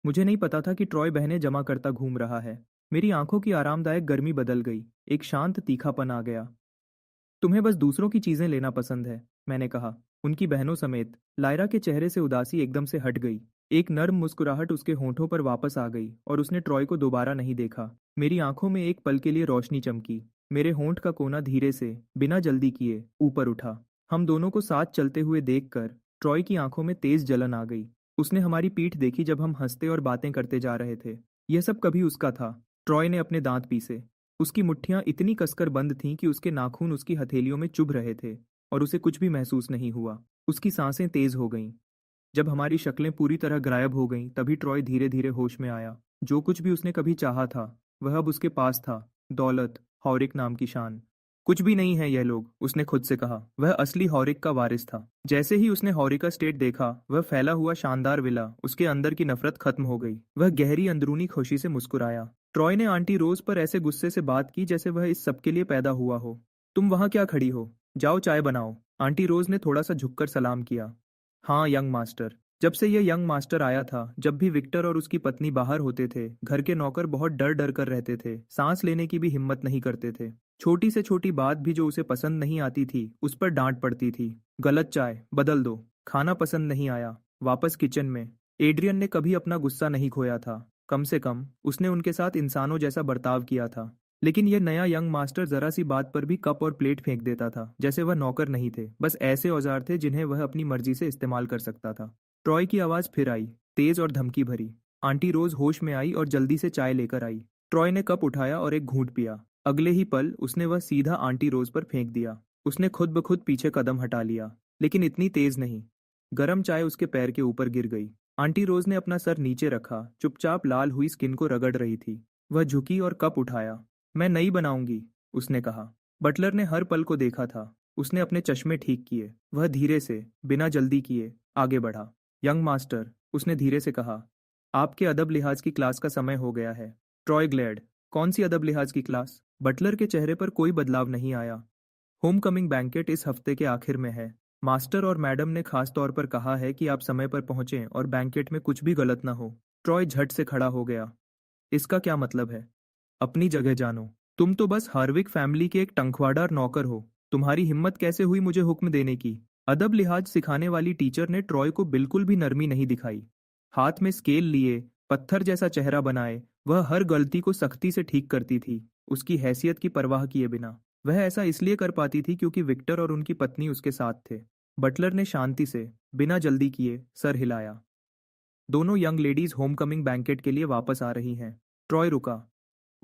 मुझे नहीं पता था कि ट्रॉय बहनें जमा करता घूम रहा है। मेरी आंखों की आरामदायक गर्मी बदल गई। एक शांत तीखापन आ गया। तुम्हें बस दूसरों की चीजें लेना पसंद है, मैंने कहा, उनकी बहनों समेत। लायरा के चेहरे से उदासी एकदम से हट गई। एक नर्म मुस्कुराहट उसके होंठों पर वापस आ गई और उसने ट्रॉय को दोबारा नहीं देखा। मेरी आंखों में एक पल के लिए रोशनी चमकी। मेरे होंठ का कोना धीरे से, बिना जल्दी किए, ऊपर उठा। हम दोनों को साथ चलते हुए देखकर ट्रॉय की आंखों में तेज जलन आ गई। उसने हमारी पीठ देखी जब हम हंसते और बातें करते जा रहे थे। यह सब कभी उसका था। ट्रॉय ने अपने दांत पीसे। उसकी मुट्ठियां इतनी कसकर बंद थीं कि उसके नाखून उसकी हथेलियों में चुभ रहे थे और उसे कुछ भी महसूस नहीं हुआ। उसकी सांसें तेज हो गईं। जब हमारी शक्लें पूरी तरह गायब हो गईं, तभी ट्रॉय धीरे धीरे होश में आया। जो कुछ भी उसने कभी चाहा था, वह अब उसके पास था। दौलत, हॉरिक नाम की शान। कुछ भी नहीं है यह लोग, उसने खुद से कहा। वह असली हॉरिक का वारिस था। जैसे ही उसने हॉरिका स्टेट देखा, वह फैला हुआ शानदार विला, उसके अंदर की नफरत खत्म हो गई। वह गहरी अंदरूनी खुशी से मुस्कुराया। ट्रॉय ने आंटी रोज पर ऐसे गुस्से से बात की जैसे वह इस सब के लिए पैदा हुआ हो। तुम वहां क्या खड़ी हो? जाओ चाय बनाओ। आंटी रोज ने थोड़ा सा झुककर सलाम किया। हाँ यंग मास्टर। जब से यह यंग मास्टर आया था, जब भी विक्टर और उसकी पत्नी बाहर होते थे, घर के नौकर बहुत डर डर कर रहते थे, सांस लेने की भी हिम्मत नहीं करते थे। छोटी से छोटी बात भी जो उसे पसंद नहीं आती थी, उस पर डांट पड़ती थी। गलत चाय, बदल दो। खाना पसंद नहीं आया, वापस किचन में। एड्रियन ने कभी अपना गुस्सा नहीं खोया था। कम से कम उसने उनके साथ इंसानों जैसा बर्ताव किया था। लेकिन यह नया यंग मास्टर जरा सी बात पर भी कप और प्लेट फेंक देता था, जैसे वह नौकर नहीं थे, बस ऐसे औजार थे जिन्हें वह अपनी मर्जी से इस्तेमाल कर सकता था। ट्रॉय की आवाज फिर आई, तेज और धमकी भरी। आंटी रोज होश में आई और जल्दी से चाय लेकर आई। ट्रॉय ने कप उठाया और एक घूंट पिया। अगले ही पल उसने वह सीधा आंटी रोज पर फेंक दिया। उसने खुद ब खुद पीछे कदम हटा लिया, लेकिन इतनी तेज नहीं। गरम चाय उसके पैर के ऊपर गिर गई। आंटी रोज ने अपना सर नीचे रखा, चुपचाप लाल हुई स्किन को रगड़ रही थी। वह झुकी और कप उठाया। मैं नहीं बनाऊंगी, उसने कहा। बटलर ने हर पल को देखा था। उसने अपने चश्मे ठीक किए। वह धीरे से, बिना जल्दी किए, आगे बढ़ा। यंग मास्टर, उसने धीरे से कहा, आपके अदब लिहाज की क्लास का समय हो गया है। ट्रॉय ग्लेड, कौन सी अदब लिहाज की क्लास? बटलर के चेहरे पर कोई बदलाव नहीं आया। होम कमिंग बैंकेट इस हफ्ते के आखिर में है। मास्टर और मैडम ने खास तौर पर कहा है कि आप समय पर पहुंचें और बैंकेट में कुछ भी गलत ना हो। ट्रॉय झट से खड़ा हो गया। इसका क्या मतलब है? अपनी जगह जानो। तुम तो बस हार्विक फैमिली के एक टंकवाडार नौकर हो। तुम्हारी हिम्मत कैसे हुई मुझे हुक्म देने की? अदब लिहाज सिखाने वाली टीचर ने ट्रॉय को बिल्कुल भी नरमी नहीं दिखाई। हाथ में स्केल लिए, पत्थर जैसा चेहरा बनाए, वह हर गलती को सख्ती से ठीक करती थी, उसकी हैसियत की परवाह किए बिना। वह ऐसा इसलिए कर पाती थी क्योंकि विक्टर और उनकी पत्नी उसके साथ थे। बटलर ने शांति से, बिना जल्दी किए, सर हिलाया। दोनों यंग लेडीज होमकमिंग बैंकेट के लिए वापस आ रही हैं। ट्रॉय रुका।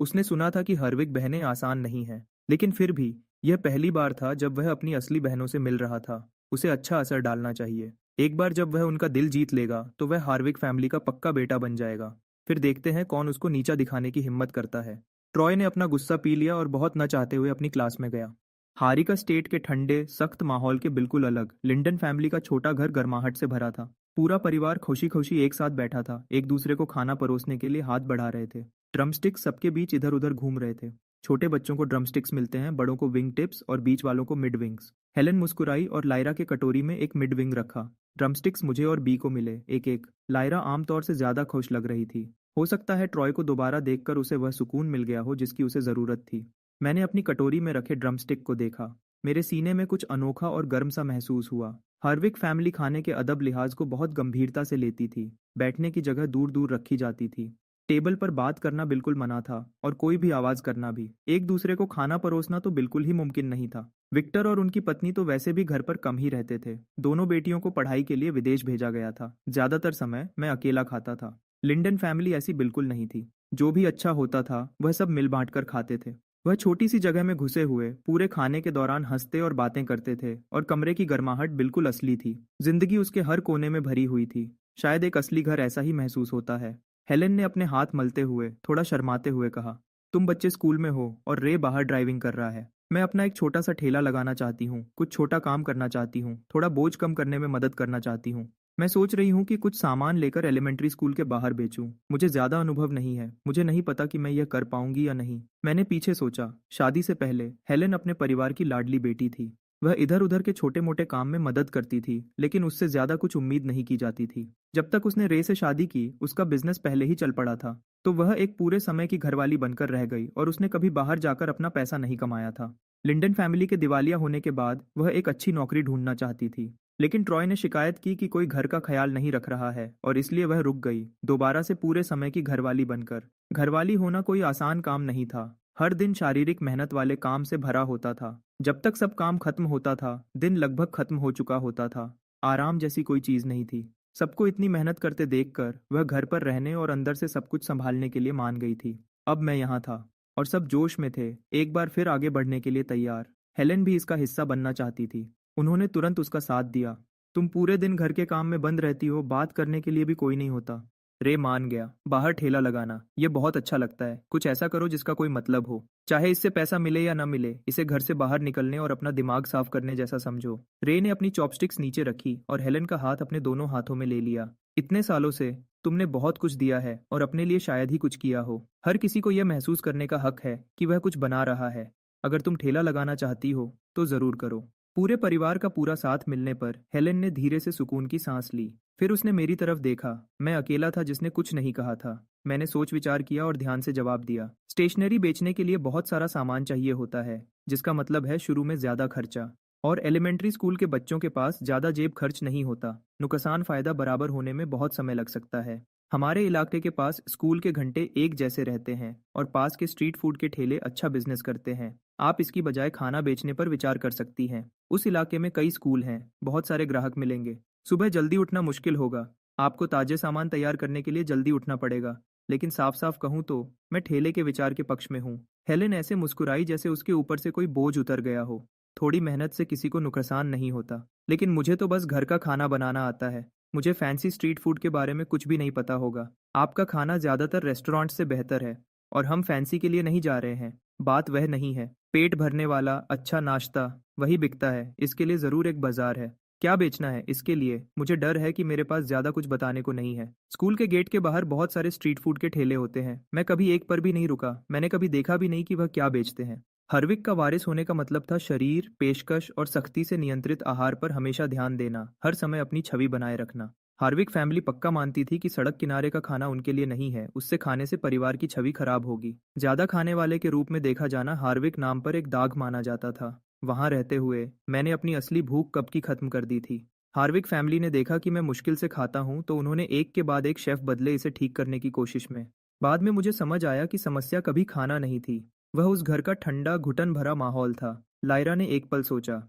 उसने सुना था कि हर्विक बहनें आसान नहीं हैं, लेकिन फिर भी यह पहली बार था जब वह अपनी असली बहनों से मिल रहा था। उसे अच्छा असर डालना चाहिए। एक बार जब वह उनका दिल जीत लेगा तो वह हार्विक फैमिली का पक्का बेटा बन जाएगा। फिर देखते हैं कौन उसको नीचा दिखाने की हिम्मत करता है। ट्रॉय ने अपना गुस्सा पी लिया और बहुत न चाहते हुए अपनी क्लास में गया। हारिका स्टेट के ठंडे सख्त माहौल के बिल्कुल अलग लिंडन फैमिली का छोटा घर गर्माहट से भरा था। पूरा परिवार खुशी खुशी एक साथ बैठा था, एक दूसरे को खाना परोसने के लिए हाथ बढ़ा रहे थे। ड्रमस्टिक्स सबके बीच इधर उधर घूम रहे थे। छोटे बच्चों को ड्रमस्टिक्स मिलते हैं, बड़ों को विंग टिप्स और बीच वालों को मिड विंग्स। हेलेन मुस्कुराई और लायरा के कटोरी में एक मिड विंग रखा। ड्रमस्टिक्स मुझे और बी को मिले, एक एक। लायरा आमतौर से ज्यादा खुश लग रही थी। हो सकता है ट्रॉय को दोबारा देखकर उसे वह सुकून मिल गया हो जिसकी उसे जरूरत थी। मैंने अपनी कटोरी में रखे ड्रमस्टिक को देखा। मेरे सीने में कुछ अनोखा और गर्म सा महसूस हुआ। हार्विक फैमिली खाने के अदब लिहाज को बहुत गंभीरता से लेती थी। बैठने की जगह दूर दूर रखी जाती थी। टेबल पर बात करना बिल्कुल मना था, और कोई भी आवाज करना भी। एक दूसरे को खाना परोसना तो बिल्कुल ही मुमकिन नहीं था। विक्टर और उनकी पत्नी तो वैसे भी घर पर कम ही रहते थे। दोनों बेटियों को पढ़ाई के लिए विदेश भेजा गया था। ज्यादातर समय मैं अकेला खाता था। लिंडन फैमिली ऐसी बिल्कुल नहीं थी। जो भी अच्छा होता था वह सब मिल बांट कर खाते थे। वह छोटी सी जगह में घुसे हुए पूरे खाने के दौरान हंसते और बातें करते थे, और कमरे की गर्माहट बिल्कुल असली थी। जिंदगी उसके हर कोने में भरी हुई थी। शायद एक असली घर ऐसा ही महसूस होता है। हेलेन ने अपने हाथ मलते हुए, थोड़ा शर्माते हुए कहा, तुम बच्चे स्कूल में हो और रे बाहर ड्राइविंग कर रहा है। मैं अपना एक छोटा सा ठेला लगाना चाहती हूँ, कुछ छोटा काम करना चाहती हूँ, थोड़ा बोझ कम करने में मदद करना चाहती हूँ। मैं सोच रही हूँ कि कुछ सामान लेकर एलिमेंट्री स्कूल के बाहर बेचूं। मुझे ज्यादा अनुभव नहीं है, मुझे नहीं पता कि मैं यह कर पाऊंगी या नहीं। मैंने पीछे सोचा। शादी से पहले हेलेन अपने परिवार की लाडली बेटी थी। वह इधर उधर के छोटे मोटे काम में मदद करती थी, लेकिन उससे ज्यादा कुछ उम्मीद नहीं की जाती थी। जब तक उसने रे से शादी की, उसका बिजनेस पहले ही चल पड़ा था। तो वह एक पूरे समय की घरवाली बनकर रह गई और उसने कभी बाहर जाकर अपना पैसा नहीं कमाया था। लिंडन फैमिली के दिवालिया होने के बाद वह एक अच्छी नौकरी ढूंढना चाहती थी। लेकिन ट्रॉय ने शिकायत की कि कोई घर का ख्याल नहीं रख रहा है, और इसलिए वह रुक गई, दोबारा से पूरे समय की घरवाली बनकर। घरवाली होना कोई आसान काम नहीं था। हर दिन शारीरिक मेहनत वाले काम से भरा होता था। जब तक सब काम खत्म होता था, दिन लगभग खत्म हो चुका होता था। आराम जैसी कोई चीज नहीं थी। सबको इतनी मेहनत करते देखकर वह घर पर रहने और अंदर से सब कुछ संभालने के लिए मान गई थी। अब मैं यहाँ था, और सब जोश में थे, एक बार फिर आगे बढ़ने के लिए तैयार। हेलेन भी इसका हिस्सा बनना चाहती थी। उन्होंने तुरंत उसका साथ दिया। तुम पूरे दिन घर के काम में बंद रहती हो, बात करने के लिए भी कोई नहीं होता। रे मान गया। बाहर ठेला लगाना, ये बहुत अच्छा लगता है। कुछ ऐसा करो जिसका कोई मतलब हो। चाहे इससे पैसा मिले या ना मिले, इसे घर से बाहर निकलने और अपना दिमाग साफ करने जैसा समझो। रे ने अपनी चॉपस्टिक्स नीचे रखी और हेलेन का हाथ अपने दोनों हाथों में ले लिया। इतने सालों से तुमने बहुत कुछ दिया है, और अपने लिए शायद ही कुछ किया हो। हर किसी को यह महसूस करने का हक है कि वह कुछ बना रहा है। अगर तुम ठेला लगाना चाहती हो तो जरूर करो। पूरे परिवार का पूरा साथ मिलने पर हेलेन ने धीरे से सुकून की सांस ली। फिर उसने मेरी तरफ देखा। मैं अकेला था जिसने कुछ नहीं कहा था। मैंने सोच विचार किया और ध्यान से जवाब दिया। स्टेशनरी बेचने के लिए बहुत सारा सामान चाहिए होता है, जिसका मतलब है शुरू में ज्यादा खर्चा। और एलिमेंट्री स्कूल के बच्चों के पास ज्यादा जेब खर्च नहीं होता। नुकसान फायदा बराबर होने में बहुत समय लग सकता है। हमारे इलाके के पास स्कूल के घंटे एक जैसे रहते हैं और पास के स्ट्रीट फूड के ठेले अच्छा बिजनेस करते हैं। आप इसकी बजाय खाना बेचने पर विचार कर सकती हैं। उस इलाके में कई स्कूल हैं, बहुत सारे ग्राहक मिलेंगे। सुबह जल्दी उठना मुश्किल होगा। आपको ताजे सामान तैयार करने के लिए जल्दी उठना पड़ेगा। लेकिन साफ साफ कहूँ तो मैं ठेले के विचार के पक्ष में हूँ। हेलेन ऐसे मुस्कुराई जैसे उसके ऊपर से कोई बोझ उतर गया हो। थोड़ी मेहनत से किसी को नुकसान नहीं होता, लेकिन मुझे तो बस घर का खाना बनाना आता है। मुझे फैंसी स्ट्रीट फूड के बारे में कुछ भी नहीं पता होगा। आपका खाना ज़्यादातर रेस्टोरेंट से बेहतर है, और हम फैंसी के लिए नहीं जा रहे हैं। बात वह नहीं है। पेट भरने वाला अच्छा नाश्ता वही बिकता है। इसके लिए ज़रूर एक बाजार है। क्या बेचना है इसके लिए मुझे डर है कि मेरे पास ज़्यादा कुछ बताने को नहीं है। स्कूल के गेट के बाहर बहुत सारे स्ट्रीट फूड के ठेले होते हैं। मैं कभी एक पर भी नहीं रुका। मैंने कभी देखा भी नहीं कि वह क्या बेचते हैं। हर्विक का वारिस होने का मतलब था शरीर, पेशकश और सख्ती से नियंत्रित आहार पर हमेशा ध्यान देना, हर समय अपनी छवि बनाए रखना। हार्विक फैमिली पक्का मानती थी कि सड़क किनारे का खाना उनके लिए नहीं है, उससे खाने से परिवार की छवि खराब होगी। ज्यादा खाने वाले के रूप में देखा जाना हार्विक नाम पर एक दाग माना जाता था। वहां रहते हुए मैंने अपनी असली भूख कब की खत्म कर दी थी। हार्विक फैमिली ने देखा कि मैं मुश्किल से खाता हूं, तो उन्होंने एक के बाद एक शेफ बदले इसे ठीक करने की कोशिश में। बाद में मुझे समझ आया कि समस्या कभी खाना नहीं थी, वह उस घर का ठंडा घुटन भरा माहौल था। लायरा ने एक पल सोचा।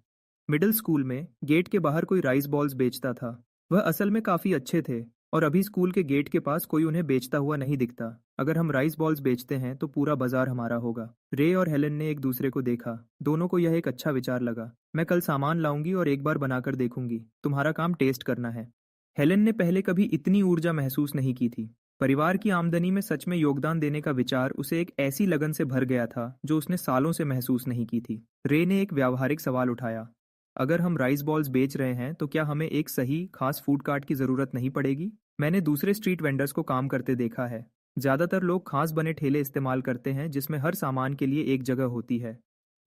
मिडिल स्कूल में गेट के बाहर कोई राइस बॉल्स बेचता था। वह असल में काफी अच्छे थे, और अभी स्कूल के गेट के पास कोई उन्हें बेचता हुआ नहीं दिखता। अगर हम राइस बॉल्स बेचते हैं तो पूरा बाजार हमारा होगा। रे और हेलेन ने एक दूसरे को देखा। दोनों को यह एक अच्छा विचार लगा। मैं कल सामान लाऊंगी और एक बार बनाकर देखूंगी। तुम्हारा काम टेस्ट करना है। हेलेन ने पहले कभी इतनी ऊर्जा महसूस नहीं की थी। परिवार की आमदनी में सच में योगदान देने का विचार उसे एक ऐसी लगन से भर गया था जो उसने सालों से महसूस नहीं की थी। रे ने एक व्यावहारिक सवाल उठाया। अगर हम राइस बॉल्स बेच रहे हैं तो क्या हमें एक सही खास फूड कार्ट की जरूरत नहीं पड़ेगी? मैंने दूसरे स्ट्रीट वेंडर्स को काम करते देखा है। ज्यादातर लोग खास बने ठेले इस्तेमाल करते हैं जिसमें हर सामान के लिए एक जगह होती है।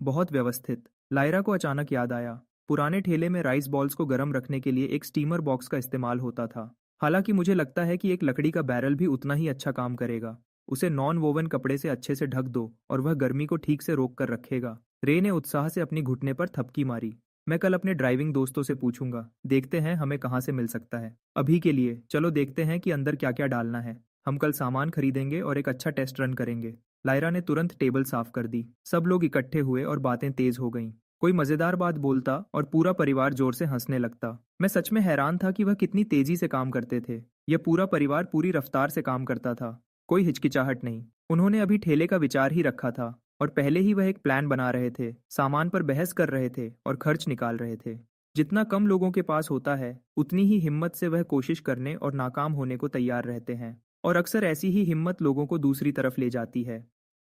बहुत व्यवस्थित। लायरा को अचानक याद आया। पुराने ठेले में राइस बॉल्स को गर्म रखने के लिए एक स्टीमर बॉक्स का इस्तेमाल होता था। हालांकि मुझे लगता है कि एक लकड़ी का बैरल भी उतना ही अच्छा काम करेगा। उसे नॉन वोवन कपड़े से अच्छे से ढक दो और वह गर्मी को ठीक से रोक कर रखेगा। रे ने उत्साह से अपनी घुटने पर थपकी मारी। मैं कल अपने ड्राइविंग दोस्तों से पूछूंगा, देखते हैं हमें कहाँ से मिल सकता है। अभी के लिए चलो देखते हैं कि अंदर क्या क्या डालना है। हम कल सामान खरीदेंगे और एक अच्छा टेस्ट रन करेंगे। लायरा ने तुरंत टेबल साफ कर दी। सब लोग इकट्ठे हुए और बातें तेज हो गईं। कोई मजेदार बात बोलता और पूरा परिवार जोर से हंसने लगता। मैं सच में हैरान था कि वह कितनी तेजी से काम करते थे। यह पूरा परिवार पूरी रफ्तार से काम करता था। कोई हिचकिचाहट नहीं। उन्होंने अभी ठेले का विचार ही रखा था, और पहले ही वह एक प्लान बना रहे थे, सामान पर बहस कर रहे थे और खर्च निकाल रहे थे। जितना कम लोगों के पास होता है, उतनी ही हिम्मत से वह कोशिश करने और नाकाम होने को तैयार रहते हैं, और अक्सर ऐसी ही हिम्मत लोगों को दूसरी तरफ ले जाती है।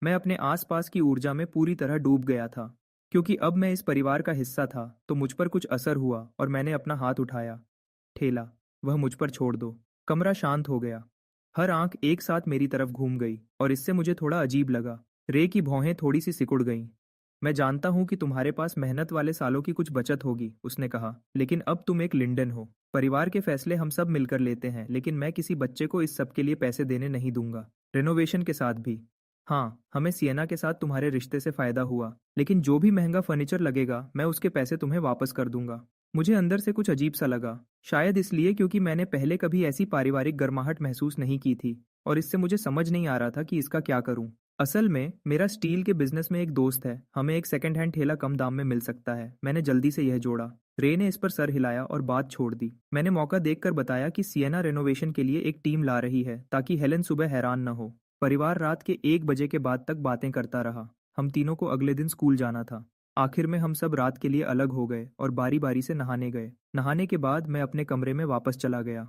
मैं अपने आसपास की ऊर्जा में पूरी तरह डूब गया था। क्योंकि अब मैं इस परिवार का हिस्सा था, तो मुझ पर कुछ असर हुआ और मैंने अपना हाथ उठाया। ठेला, वह मुझ पर छोड़ दो। कमरा शांत हो गया। हर आंख एक साथ मेरी तरफ घूम गई, और इससे मुझे थोड़ा अजीब लगा। रे की भौहें थोड़ी सी सिकुड़ गईं। मैं जानता हूं कि तुम्हारे पास मेहनत वाले सालों की कुछ बचत होगी, उसने कहा, लेकिन अब तुम एक लिंडन हो। परिवार के फैसले हम सब मिलकर लेते हैं, लेकिन मैं किसी बच्चे को इस सब के लिए पैसे देने नहीं दूंगा। रेनोवेशन के साथ भी। हाँ, हमें सिएना के साथ तुम्हारे रिश्ते से फायदा हुआ, लेकिन जो भी महंगा फर्नीचर लगेगा मैं उसके पैसे तुम्हें वापस कर दूंगा। मुझे अंदर से कुछ अजीब सा लगा। शायद इसलिए क्योंकि मैंने पहले कभी ऐसी पारिवारिक गर्माहट महसूस नहीं की थी, और इससे मुझे समझ नहीं आ रहा था कि इसका क्या करूं। असल में मेरा स्टील के बिजनेस में एक दोस्त है, हमें एक सेकंड हैंड ठेला कम दाम में मिल सकता है। मैंने जल्दी से यह जोड़ा। रे ने इस पर सर हिलाया और बात छोड़ दी। मैंने मौका देखकर बताया कि सिएना रेनोवेशन के लिए एक टीम ला रही है, ताकि हेलेन सुबह हैरान न हो। परिवार रात के 1 बजे के बाद तक बातें करता रहा। हम तीनों को अगले दिन स्कूल जाना था। आखिर में हम सब रात के लिए अलग हो गए और बारी बारी से नहाने गए। नहाने के बाद मैं अपने कमरे में वापस चला गया।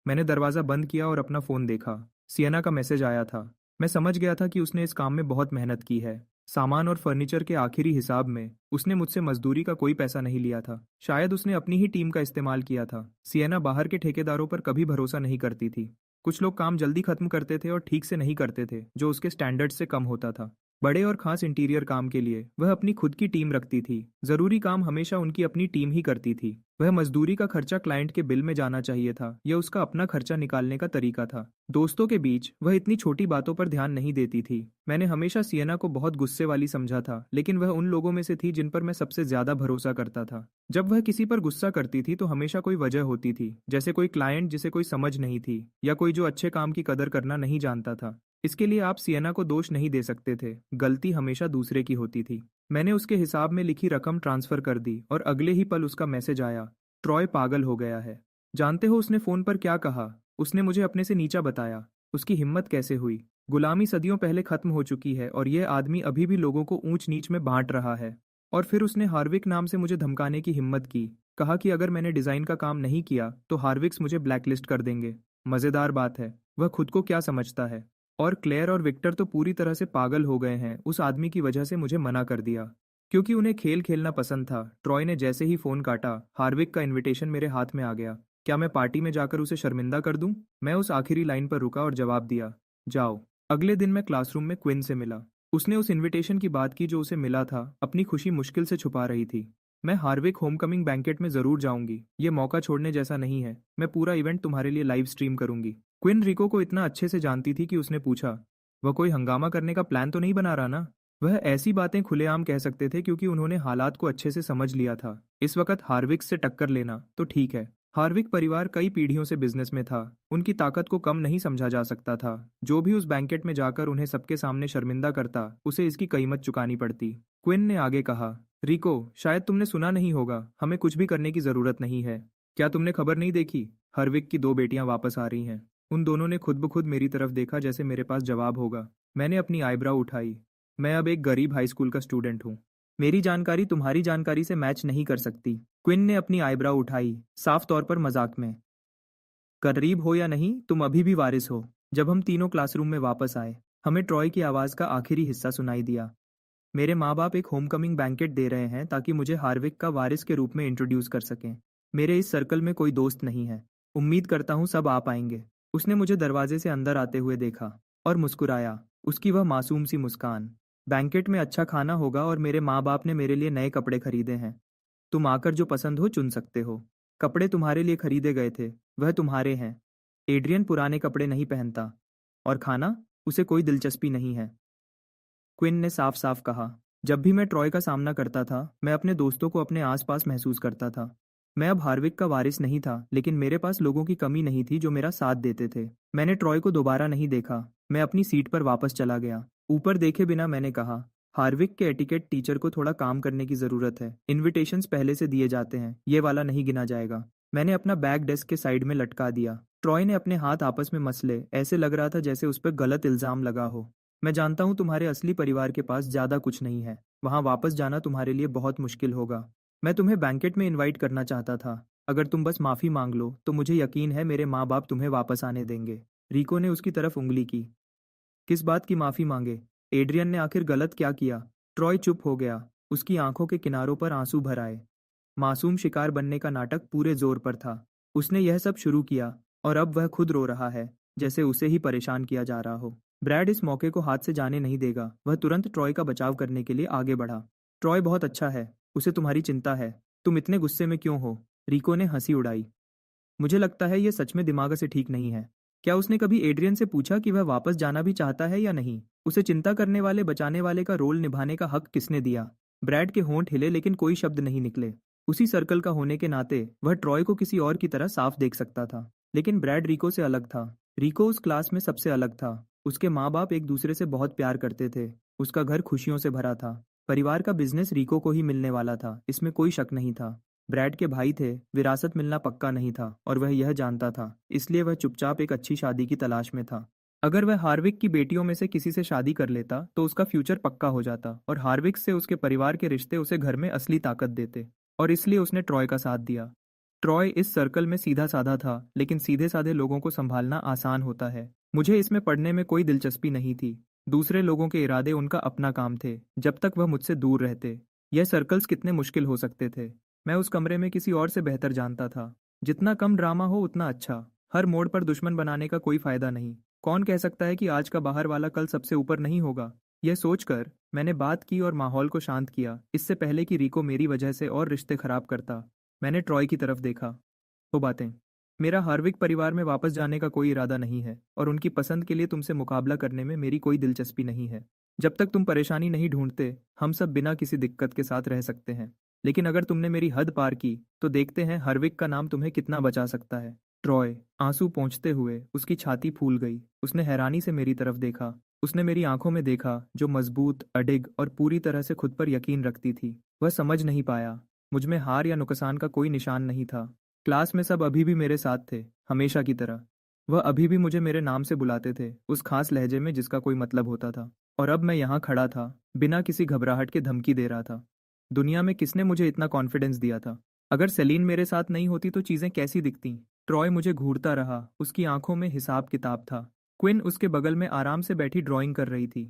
मैंने दरवाज़ा बंद किया और अपना फ़ोन देखा। सिएना का मैसेज आया था। मैं समझ गया था कि उसने इस काम में बहुत मेहनत की है। सामान और फर्नीचर के आखिरी हिसाब में उसने मुझसे मजदूरी का कोई पैसा नहीं लिया था। शायद उसने अपनी ही टीम का इस्तेमाल किया था। सिएना बाहर के ठेकेदारों पर कभी भरोसा नहीं करती थी। कुछ लोग काम जल्दी खत्म करते थे और ठीक से नहीं करते थे, जो उसके स्टैंडर्ड से कम होता था। बड़े और खास इंटीरियर काम के लिए वह अपनी खुद की टीम रखती थी। जरूरी काम हमेशा उनकी अपनी टीम ही करती थी। वह मजदूरी का खर्चा क्लाइंट के बिल में जाना चाहिए था, यह उसका अपना खर्चा निकालने का तरीका था। दोस्तों के बीच वह इतनी छोटी बातों पर ध्यान नहीं देती थी। मैंने हमेशा सियना को बहुत गुस्से वाली समझा था, लेकिन वह उन लोगों में से थी जिन पर मैं सबसे ज्यादा भरोसा करता था। जब वह किसी पर गुस्सा करती थी तो हमेशा कोई वजह होती थी, जैसे कोई क्लाइंट जिसे कोई समझ नहीं थी, या कोई जो अच्छे काम की कदर करना नहीं जानता था। इसके लिए आप सियना को दोष नहीं दे सकते थे, गलती हमेशा दूसरे की होती थी। मैंने उसके हिसाब में लिखी रकम ट्रांसफर कर दी और अगले ही पल उसका मैसेज आया, ट्रॉय पागल हो गया है। जानते हो उसने फोन पर क्या कहा? उसने मुझे अपने से नीचा बताया। उसकी हिम्मत कैसे हुई? गुलामी सदियों पहले खत्म हो चुकी है और यह आदमी अभी भी लोगों को ऊंच नीच में बांट रहा है। और फिर उसने हार्विक नाम से मुझे धमकाने की हिम्मत की। कहा कि अगर मैंने डिजाइन का काम नहीं किया तो हार्विक्स मुझे ब्लैकलिस्ट कर देंगे। मजेदार बात है, वह खुद को क्या समझता है। और क्लेयर और विक्टर तो पूरी तरह से पागल हो गए हैं उस आदमी की वजह से मुझे मना कर दिया, क्योंकि उन्हें खेल खेलना पसंद था। ट्रॉय ने जैसे ही फोन काटा, हार्विक का इनविटेशन मेरे हाथ में आ गया। क्या मैं पार्टी में जाकर उसे शर्मिंदा कर दूं? मैं उस आखिरी लाइन पर रुका और जवाब दिया, जाओ। अगले दिन मैं क्लासरूम में क्विन से मिला। उसने उस इनविटेशन की बात की जो उसे मिला था, अपनी खुशी मुश्किल से छुपा रही थी। मैं हार्विक होमकमिंग बैंकेट में जरूर जाऊंगी, ये मौका छोड़ने जैसा नहीं है। मैं पूरा इवेंट तुम्हारे लिए लाइव स्ट्रीम करूंगी। क्विन रिको को इतना अच्छे से जानती थी कि उसने पूछा, वह कोई हंगामा करने का प्लान तो नहीं बना रहा ना? वह ऐसी बातें खुलेआम कह सकते थे क्योंकि उन्होंने हालात को अच्छे से समझ लिया था। इस वक्त हार्विक से टक्कर लेना तो ठीक है। हार्विक परिवार कई पीढ़ियों से बिजनेस में था, उनकी ताकत को कम नहीं समझा जा सकता था। जो भी उस बैंकेट में जाकर उन्हें सबके सामने शर्मिंदा करता, उसे इसकी कीमत चुकानी पड़ती। क्विन ने आगे कहा, रिको, शायद तुमने सुना नहीं होगा, हमें कुछ भी करने की जरूरत नहीं है। क्या तुमने खबर नहीं देखी? हार्विक की 2 बेटियां वापस आ रही हैं। उन दोनों ने खुद ब खुद मेरी तरफ देखा, जैसे मेरे पास जवाब होगा। मैंने अपनी आईब्राउ उठाई। मैं अब एक गरीब हाई स्कूल का स्टूडेंट हूँ। मेरी जानकारी तुम्हारी जानकारी से मैच नहीं कर सकती। क्विन ने अपनी आईब्राउ उठाई, साफ तौर पर मजाक में। गरीब हो या नहीं, तुम अभी भी वारिस हो। जब हम तीनों क्लासरूम में वापस आए, हमें ट्रॉय की आवाज का आखिरी हिस्सा सुनाई दिया। मेरे माँ बाप एक होमकमिंग बैंकेट दे रहे हैं ताकि मुझे हार्विक का वारिस के रूप में इंट्रोड्यूस कर सकें। मेरे इस सर्कल में कोई दोस्त नहीं है। उम्मीद करता हूँ सब आ पाएंगे। उसने मुझे दरवाजे से अंदर आते हुए देखा और मुस्कुराया, उसकी वह मासूम सी मुस्कान। बैंकेट में अच्छा खाना होगा और मेरे माँ बाप ने मेरे लिए नए कपड़े खरीदे हैं। तुम आकर जो पसंद हो चुन सकते हो। कपड़े तुम्हारे लिए खरीदे गए थे, वह तुम्हारे हैं। एड्रियन पुराने कपड़े नहीं पहनता। और खाना, उसे कोई दिलचस्पी नहीं है। क्विन ने साफ साफ कहा। जब भी मैं ट्रॉय का सामना करता था, मैं अपने दोस्तों को अपने आसपास महसूस करता था। मैं अब हार्विक का वारिस नहीं था, लेकिन मेरे पास लोगों की कमी नहीं थी जो मेरा साथ देते थे। मैंने ट्रॉय को दोबारा नहीं देखा। मैं अपनी सीट पर वापस चला गया। ऊपर देखे बिना मैंने कहा, हार्विक के एटिकेट टीचर को थोड़ा काम करने की जरूरत है। इनविटेशंस पहले से दिए जाते हैं, ये वाला नहीं गिना जाएगा। मैंने अपना बैग डेस्क के साइड में लटका दिया। ट्रॉय ने अपने हाथ आपस में मसले, ऐसे लग रहा था जैसे उस पर गलत इल्जाम लगा हो। मैं जानता हूँ तुम्हारे असली परिवार के पास ज्यादा कुछ नहीं है। वहां वापस जाना तुम्हारे लिए बहुत मुश्किल होगा। मैं तुम्हें बैंकेट में इनवाइट करना चाहता था। अगर तुम बस माफी मांग लो तो मुझे यकीन है मेरे माँ बाप तुम्हें वापस आने देंगे। रिको ने उसकी तरफ उंगली की। किस बात की माफी मांगे? एड्रियन ने आखिर गलत क्या किया? ट्रॉय चुप हो गया। उसकी आंखों के किनारों पर आंसू भर आए। मासूम शिकार बनने का नाटक पूरे जोर पर था। उसने यह सब शुरू किया और अब वह खुद रो रहा है, जैसे उसे ही परेशान किया जा रहा हो। ब्रैड इस मौके को हाथ से जाने नहीं देगा। वह तुरंत ट्रॉय का बचाव करने के लिए आगे बढ़ा। ट्रॉय बहुत अच्छा है, उसे तुम्हारी चिंता है। तुम इतने गुस्से में क्यों हो? रिको ने हंसी उड़ाई। मुझे लगता है यह सच में दिमाग से ठीक नहीं है। क्या उसने कभी एड्रियन से पूछा कि वह वापस जाना भी चाहता है या नहीं? उसे चिंता करने वाले बचाने वाले का रोल निभाने का हक किसने दिया? ब्रैड के होंठ हिले लेकिन कोई शब्द नहीं निकले। उसी सर्कल का होने के नाते वह ट्रॉय को किसी और की तरह साफ देख सकता था, लेकिन ब्रैड रिको से अलग था। रिको उस क्लास में सबसे अलग था। उसके माँ बाप एक दूसरे से बहुत प्यार करते थे। उसका घर खुशियों से भरा था। परिवार का बिजनेस रिको को ही मिलने वाला था, इसमें कोई शक नहीं था। ब्रैड के भाई थे, विरासत मिलना पक्का नहीं था और वह यह जानता था, इसलिए वह चुपचाप एक अच्छी शादी की तलाश में था। अगर वह हार्विक की बेटियों में से किसी से शादी कर लेता तो उसका फ्यूचर पक्का हो जाता और हार्विक से उसके परिवार के रिश्ते उसे घर में असली ताकत देते। और इसलिए उसने ट्रॉय का साथ दिया। ट्रॉय इस सर्कल में सीधा साधा था, लेकिन सीधे साधे लोगों को संभालना आसान होता है। मुझे इसमें पढ़ने में कोई दिलचस्पी नहीं थी। दूसरे लोगों के इरादे उनका अपना काम थे, जब तक वह मुझसे दूर रहते। यह सर्कल्स कितने मुश्किल हो सकते थे, मैं उस कमरे में किसी और से बेहतर जानता था। जितना कम ड्रामा हो उतना अच्छा। हर मोड़ पर दुश्मन बनाने का कोई फायदा नहीं। कौन कह सकता है कि आज का बाहर वाला कल सबसे ऊपर नहीं होगा? यह सोचकर मैंने बात की और माहौल को शांत किया, इससे पहले कि रिको मेरी वजह से और रिश्ते खराब करता। मैंने ट्रॉय की तरफ देखा। वो बातें। मेरा हार्विक परिवार में वापस जाने का कोई इरादा नहीं है और उनकी पसंद के लिए तुमसे मुकाबला करने में मेरी कोई दिलचस्पी नहीं है। जब तक तुम परेशानी नहीं ढूंढते, हम सब बिना किसी दिक्कत के साथ रह सकते हैं। लेकिन अगर तुमने मेरी हद पार की, तो देखते हैं हार्विक का नाम तुम्हें कितना बचा सकता है। ट्रॉय, आंसू पोंछते हुए उसकी छाती फूल गई। उसने हैरानी से मेरी तरफ देखा। उसने मेरी आंखों में देखा, जो मजबूत, अडिग और पूरी तरह से खुद पर यकीन रखती थी। वह समझ नहीं पाया। मुझ में हार या नुकसान का कोई निशान नहीं था। क्लास में सब अभी भी मेरे साथ थे, हमेशा की तरह। वह अभी भी मुझे मेरे नाम से बुलाते थे, उस खास लहजे में जिसका कोई मतलब होता था। और अब मैं यहाँ खड़ा था, बिना किसी घबराहट के धमकी दे रहा था। दुनिया में किसने मुझे इतना कॉन्फिडेंस दिया था? अगर सेलीन मेरे साथ नहीं होती तो चीजें कैसी दिखती? ट्रॉय मुझे घूरता रहा, उसकी आंखों में हिसाब किताब था। क्विन उसके बगल में आराम से बैठी ड्राइंग कर रही थी।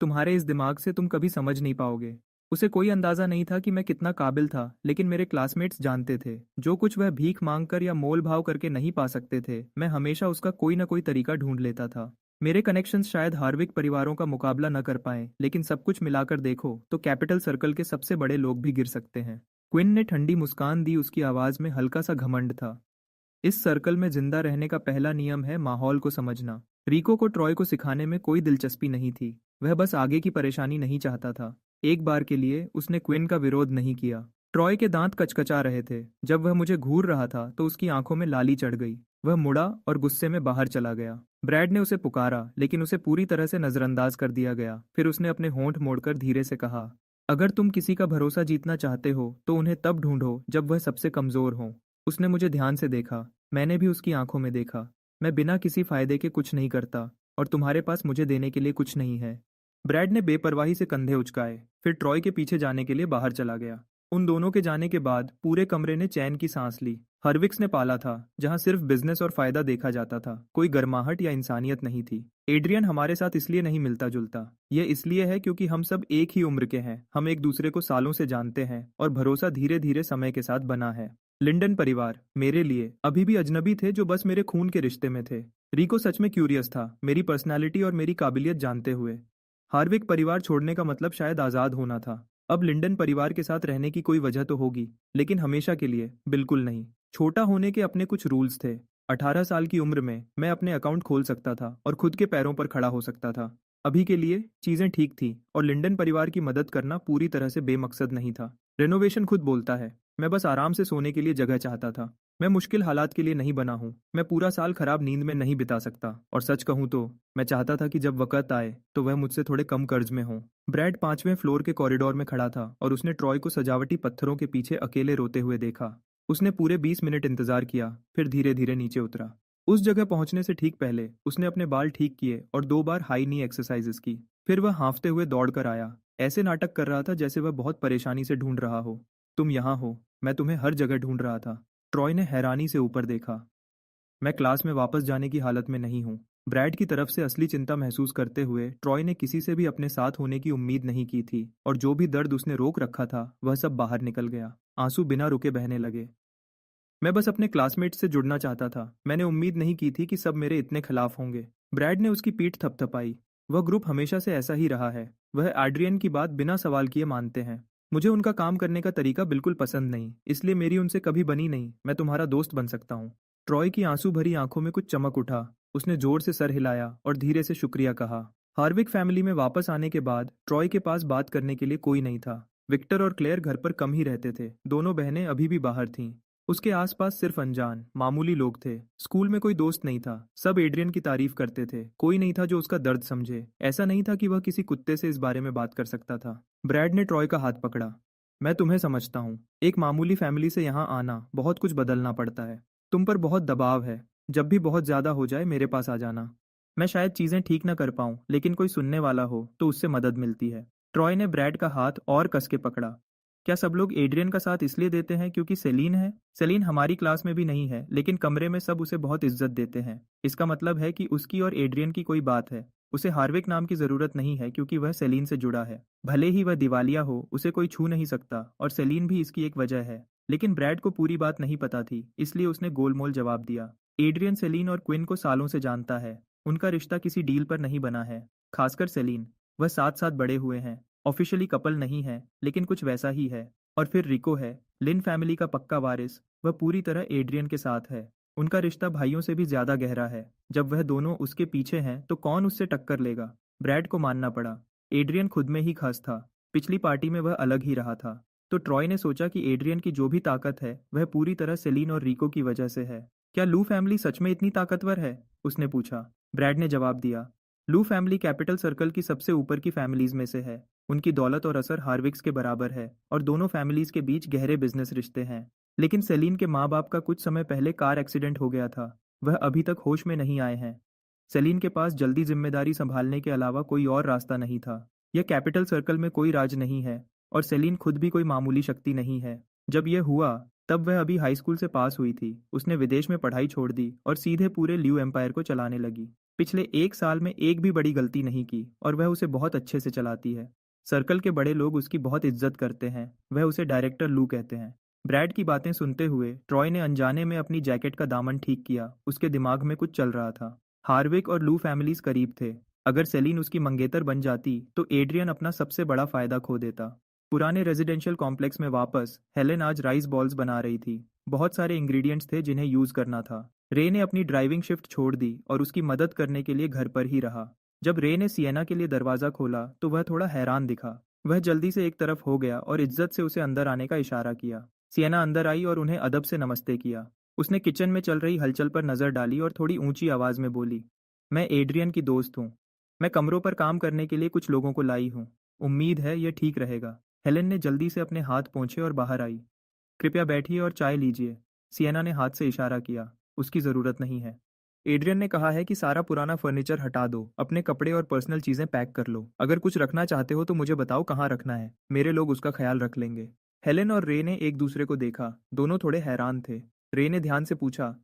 तुम्हारे इस दिमाग से तुम कभी समझ नहीं पाओगे। उसे कोई अंदाजा नहीं था कि मैं कितना काबिल था, लेकिन मेरे क्लासमेट्स जानते थे। जो कुछ वह भीख मांगकर या मोल भाव करके नहीं पा सकते थे, मैं हमेशा उसका कोई ना कोई तरीका ढूंढ लेता था। मेरे कनेक्शंस शायद हार्विक परिवारों का मुकाबला न कर पाए, लेकिन सब कुछ मिलाकर देखो तो कैपिटल सर्कल के सबसे बड़े लोग भी गिर सकते हैं। क्विन ने ठंडी मुस्कान दी, उसकी आवाज में हल्का सा घमंड था। इस सर्कल में जिंदा रहने का पहला नियम है माहौल को समझना। रिको को ट्रॉय को सिखाने में कोई दिलचस्पी नहीं थी। वह बस आगे की परेशानी नहीं चाहता था। एक बार के लिए उसने क्विन का विरोध नहीं किया। ट्रॉय के दांत कचकचा रहे थे। जब वह मुझे घूर रहा था तो उसकी आंखों में लाली चढ़ गई। वह मुड़ा और गुस्से में बाहर चला गया। ब्रैड ने उसे पुकारा, लेकिन उसे पूरी तरह से नजरअंदाज कर दिया गया। फिर उसने अपने होंठ मोड़कर धीरे से कहा, अगर तुम किसी का भरोसा जीतना चाहते हो तो उन्हें तब ढूंढो जब वह सबसे कमजोर हो। उसने मुझे ध्यान से देखा। मैंने भी उसकी आंखों में देखा। मैं बिना किसी फायदे के कुछ नहीं करता, और तुम्हारे पास मुझे देने के लिए कुछ नहीं है। ब्रैड ने बेपरवाही से कंधे उचकाए, फिर ट्रॉय के पीछे जाने के लिए बाहर चला गया। उन दोनों के जाने के बाद पूरे कमरे ने चैन की सांस ली। हर्विक्स ने पाला था, जहां सिर्फ बिजनेस और फायदा देखा जाता था, कोई गर्माहट या इंसानियत नहीं थी। एड्रियन हमारे साथ इसलिए नहीं मिलता जुलता। यह इसलिए है क्योंकि हम सब एक ही उम्र के हैं, हम एक दूसरे को सालों से जानते हैं और भरोसा धीरे धीरे समय के साथ बना है। लिंडन परिवार मेरे लिए अभी भी अजनबी थे, जो बस मेरे खून के रिश्ते में थे। रिको सच में क्यूरियस था, मेरी पर्सनालिटी और मेरी काबिलियत जानते हुए। हार्विक परिवार छोड़ने का मतलब शायद आज़ाद होना था। अब लिंडन परिवार के साथ रहने की कोई वजह तो होगी, लेकिन हमेशा के लिए बिल्कुल नहीं। छोटा होने के अपने कुछ रूल्स थे। 18 साल की उम्र में मैं अपने अकाउंट खोल सकता था और खुद के पैरों पर खड़ा हो सकता था। अभी के लिए चीजें ठीक थी, और लिंडन परिवार की मदद करना पूरी तरह से बेमकसद नहीं था। रेनोवेशन खुद बोलता है। मैं बस आराम से सोने के लिए जगह चाहता था। मैं मुश्किल हालात के लिए नहीं बना हूँ। मैं पूरा साल खराब नींद में नहीं बिता सकता, और सच कहूँ तो मैं चाहता था कि जब वक़्त आए तो वह मुझसे थोड़े कम कर्ज में हो। ब्रैड 5वें फ्लोर के कॉरिडोर में खड़ा था और उसने ट्रॉय को सजावटी पत्थरों के पीछे अकेले रोते हुए देखा। उसने पूरे 20 मिनट इंतजार किया, फिर धीरे धीरे नीचे उतरा। उस जगह पहुंचने से ठीक पहले उसने अपने बाल ठीक किए और 2 बार हाई नी एक्सरसाइजेस की। फिर वह हाँफते हुए दौड़ कर आया। ऐसे नाटक कर रहा था जैसे वह बहुत परेशानी से ढूंढ रहा हो। तुम यहाँ हो, मैं तुम्हें हर जगह ढूंढ रहा था। ट्रॉय ने हैरानी से ऊपर देखा। मैं क्लास में वापस जाने की हालत में नहीं हूँ। ब्रैड की तरफ से असली चिंता महसूस करते हुए ट्रॉय ने किसी से भी अपने साथ होने की उम्मीद नहीं की थी, और जो भी दर्द उसने रोक रखा था वह सब बाहर निकल गया। आंसू बिना रुके बहने लगे। मैं बस अपने क्लासमेट से जुड़ना चाहता था। मैंने उम्मीद नहीं की थी कि सब मेरे इतने खिलाफ होंगे। ब्रैड ने उसकी पीठ थपथपाई। वह ग्रुप हमेशा से ऐसा ही रहा है। वह एड्रियन की बात बिना सवाल किए मानते हैं। मुझे उनका काम करने का तरीका बिल्कुल पसंद नहीं, इसलिए मेरी उनसे कभी बनी नहीं। मैं तुम्हारा दोस्त बन सकता हूँ। ट्रॉय की आंसू भरी आंखों में कुछ चमक उठा। उसने जोर से सर हिलाया और धीरे से शुक्रिया कहा। हार्विक फैमिली में वापस आने के बाद ट्रॉय के पास बात करने के लिए कोई नहीं था। विक्टर और क्लेयर घर पर कम ही रहते थे। दोनों बहनें अभी भी बाहर थीं। उसके आसपास सिर्फ अनजान मामूली लोग थे। स्कूल में कोई दोस्त नहीं था। सब एड्रियन की तारीफ करते थे। कोई नहीं था जो उसका दर्द समझे। ऐसा नहीं था कि वह किसी कुत्ते से इस बारे में बात कर सकता था। ब्रैड ने ट्रॉय का हाथ पकड़ा। मैं तुम्हें समझता हूँ। एक मामूली फैमिली से यहाँ आना, बहुत कुछ बदलना पड़ता है। तुम पर बहुत दबाव है। जब भी बहुत ज्यादा हो जाए मेरे पास आ जाना। मैं शायद चीजें ठीक ना कर पाऊँ, लेकिन कोई सुनने वाला हो तो उससे मदद मिलती है। ट्रॉय ने ब्रैड का हाथ और कस के पकड़ा। क्या सब लोग एड्रियन का साथ इसलिए देते हैं क्योंकि सेलीन है? सेलीन हमारी क्लास में भी नहीं है, लेकिन कमरे में सब उसे बहुत इज्जत देते हैं। इसका मतलब है कि उसकी और एड्रियन की कोई बात है। उसे हार्विक नाम की जरूरत नहीं है क्योंकि वह सेलीन से जुड़ा है। भले ही वह दिवालिया हो, उसे कोई छू नहीं सकता, और सेलीन भी इसकी एक वजह है। लेकिन ब्रैड को पूरी बात नहीं पता थी, इसलिए उसने गोलमोल जवाब दिया। एड्रियन सेलीन और क्विन को सालों से जानता है। उनका रिश्ता किसी डील पर नहीं बना है। खासकर सेलीन। वह साथ साथ बड़े हुए हैं। ऑफिशियली कपल नहीं है, लेकिन कुछ वैसा ही है। और फिर रिको है, लिन फैमिली का पक्का वारिस। वह पूरी तरह एड्रियन के साथ है। उनका रिश्ता भाइयों से भी ज्यादा गहरा है। जब वह दोनों उसके पीछे हैं तो कौन उससे टक्कर लेगा? ब्रैड को मानना पड़ा। एड्रियन खुद में ही खास था। पिछली पार्टी में वह अलग ही रहा था। तो ट्रॉय ने सोचा कि एड्रियन की जो भी ताकत है वह पूरी तरह सेलिन और रिको की वजह से है। क्या लू फैमिली सच में इतनी ताकतवर है? उसने पूछा। ब्रैड ने जवाब दिया। लू फैमिली कैपिटल सर्कल की सबसे ऊपर की फैमिलीज में से है। उनकी दौलत और असर हार्विक्स के बराबर है और दोनों फैमिलीज के बीच गहरे बिजनेस रिश्ते हैं। लेकिन सेलिन के माँ बाप का कुछ समय पहले कार एक्सीडेंट हो गया था। वह अभी तक होश में नहीं आए हैं। सेलिन के पास जल्दी जिम्मेदारी संभालने के अलावा कोई और रास्ता नहीं था। यह कैपिटल सर्कल में कोई राज नहीं है और सेलिन खुद भी कोई मामूली शक्ति नहीं है। जब यह हुआ तब वह अभी हाई स्कूल से पास हुई थी। उसने विदेश में पढ़ाई छोड़ दी और सीधे पूरे ल्यू एम्पायर को चलाने लगी। पिछले एक साल में एक भी बड़ी गलती नहीं की और वह उसे बहुत अच्छे से चलाती है। सर्कल के बड़े लोग उसकी बहुत इज्जत करते हैं। वह उसे डायरेक्टर लू कहते हैं। ब्रैड की बातें सुनते हुए ट्रॉय ने अनजाने में अपनी जैकेट का दामन ठीक किया। उसके दिमाग में कुछ चल रहा था। हार्विक और लू फैमिलीज करीब थे। अगर सेलिन उसकी मंगेतर बन जाती तो एड्रियन अपना सबसे बड़ा फायदा खो देता। पुराने रेजिडेंशियल कॉम्प्लेक्स में वापस हेलेन आज राइस बॉल्स बना रही थी। बहुत सारे इंग्रेडिएंट्स थे जिन्हें यूज करना था। रे ने अपनी ड्राइविंग शिफ्ट छोड़ दी और उसकी मदद करने के लिए घर पर ही रहा। जब रे ने सिएना के लिए दरवाजा खोला तो वह थोड़ा हैरान दिखा। वह जल्दी से एक तरफ हो गया और इज्जत से उसे अंदर आने का इशारा किया। सिएना अंदर आई और उन्हें अदब से नमस्ते किया। उसने किचन में चल रही हलचल पर नजर डाली और थोड़ी ऊंची आवाज में बोली, मैं एड्रियन की दोस्त हूँ। मैं कमरों पर काम करने के लिए कुछ लोगों को लाई हूँ। उम्मीद है यह ठीक रहेगा। हेलेन ने जल्दी से अपने हाथ पोंछे और बाहर आई। कृपया बैठिए और चाय लीजिए। सिएना ने हाथ से इशारा किया। उसकी ज़रूरत नहीं है। एड्रियन ने कहा है कि सारा पुराना फर्नीचर हटा दो, अपने कपड़े और पर्सनल चीज़ें पैक कर लो। अगर कुछ रखना चाहते हो तो मुझे बताओ कहाँ रखना है। मेरे लोग उसका ख्याल रख लेंगे। हेलेन और रे ने एक दूसरे को देखा। दोनों थोड़े हैरान थे। रे ने ध्यान से पूछा,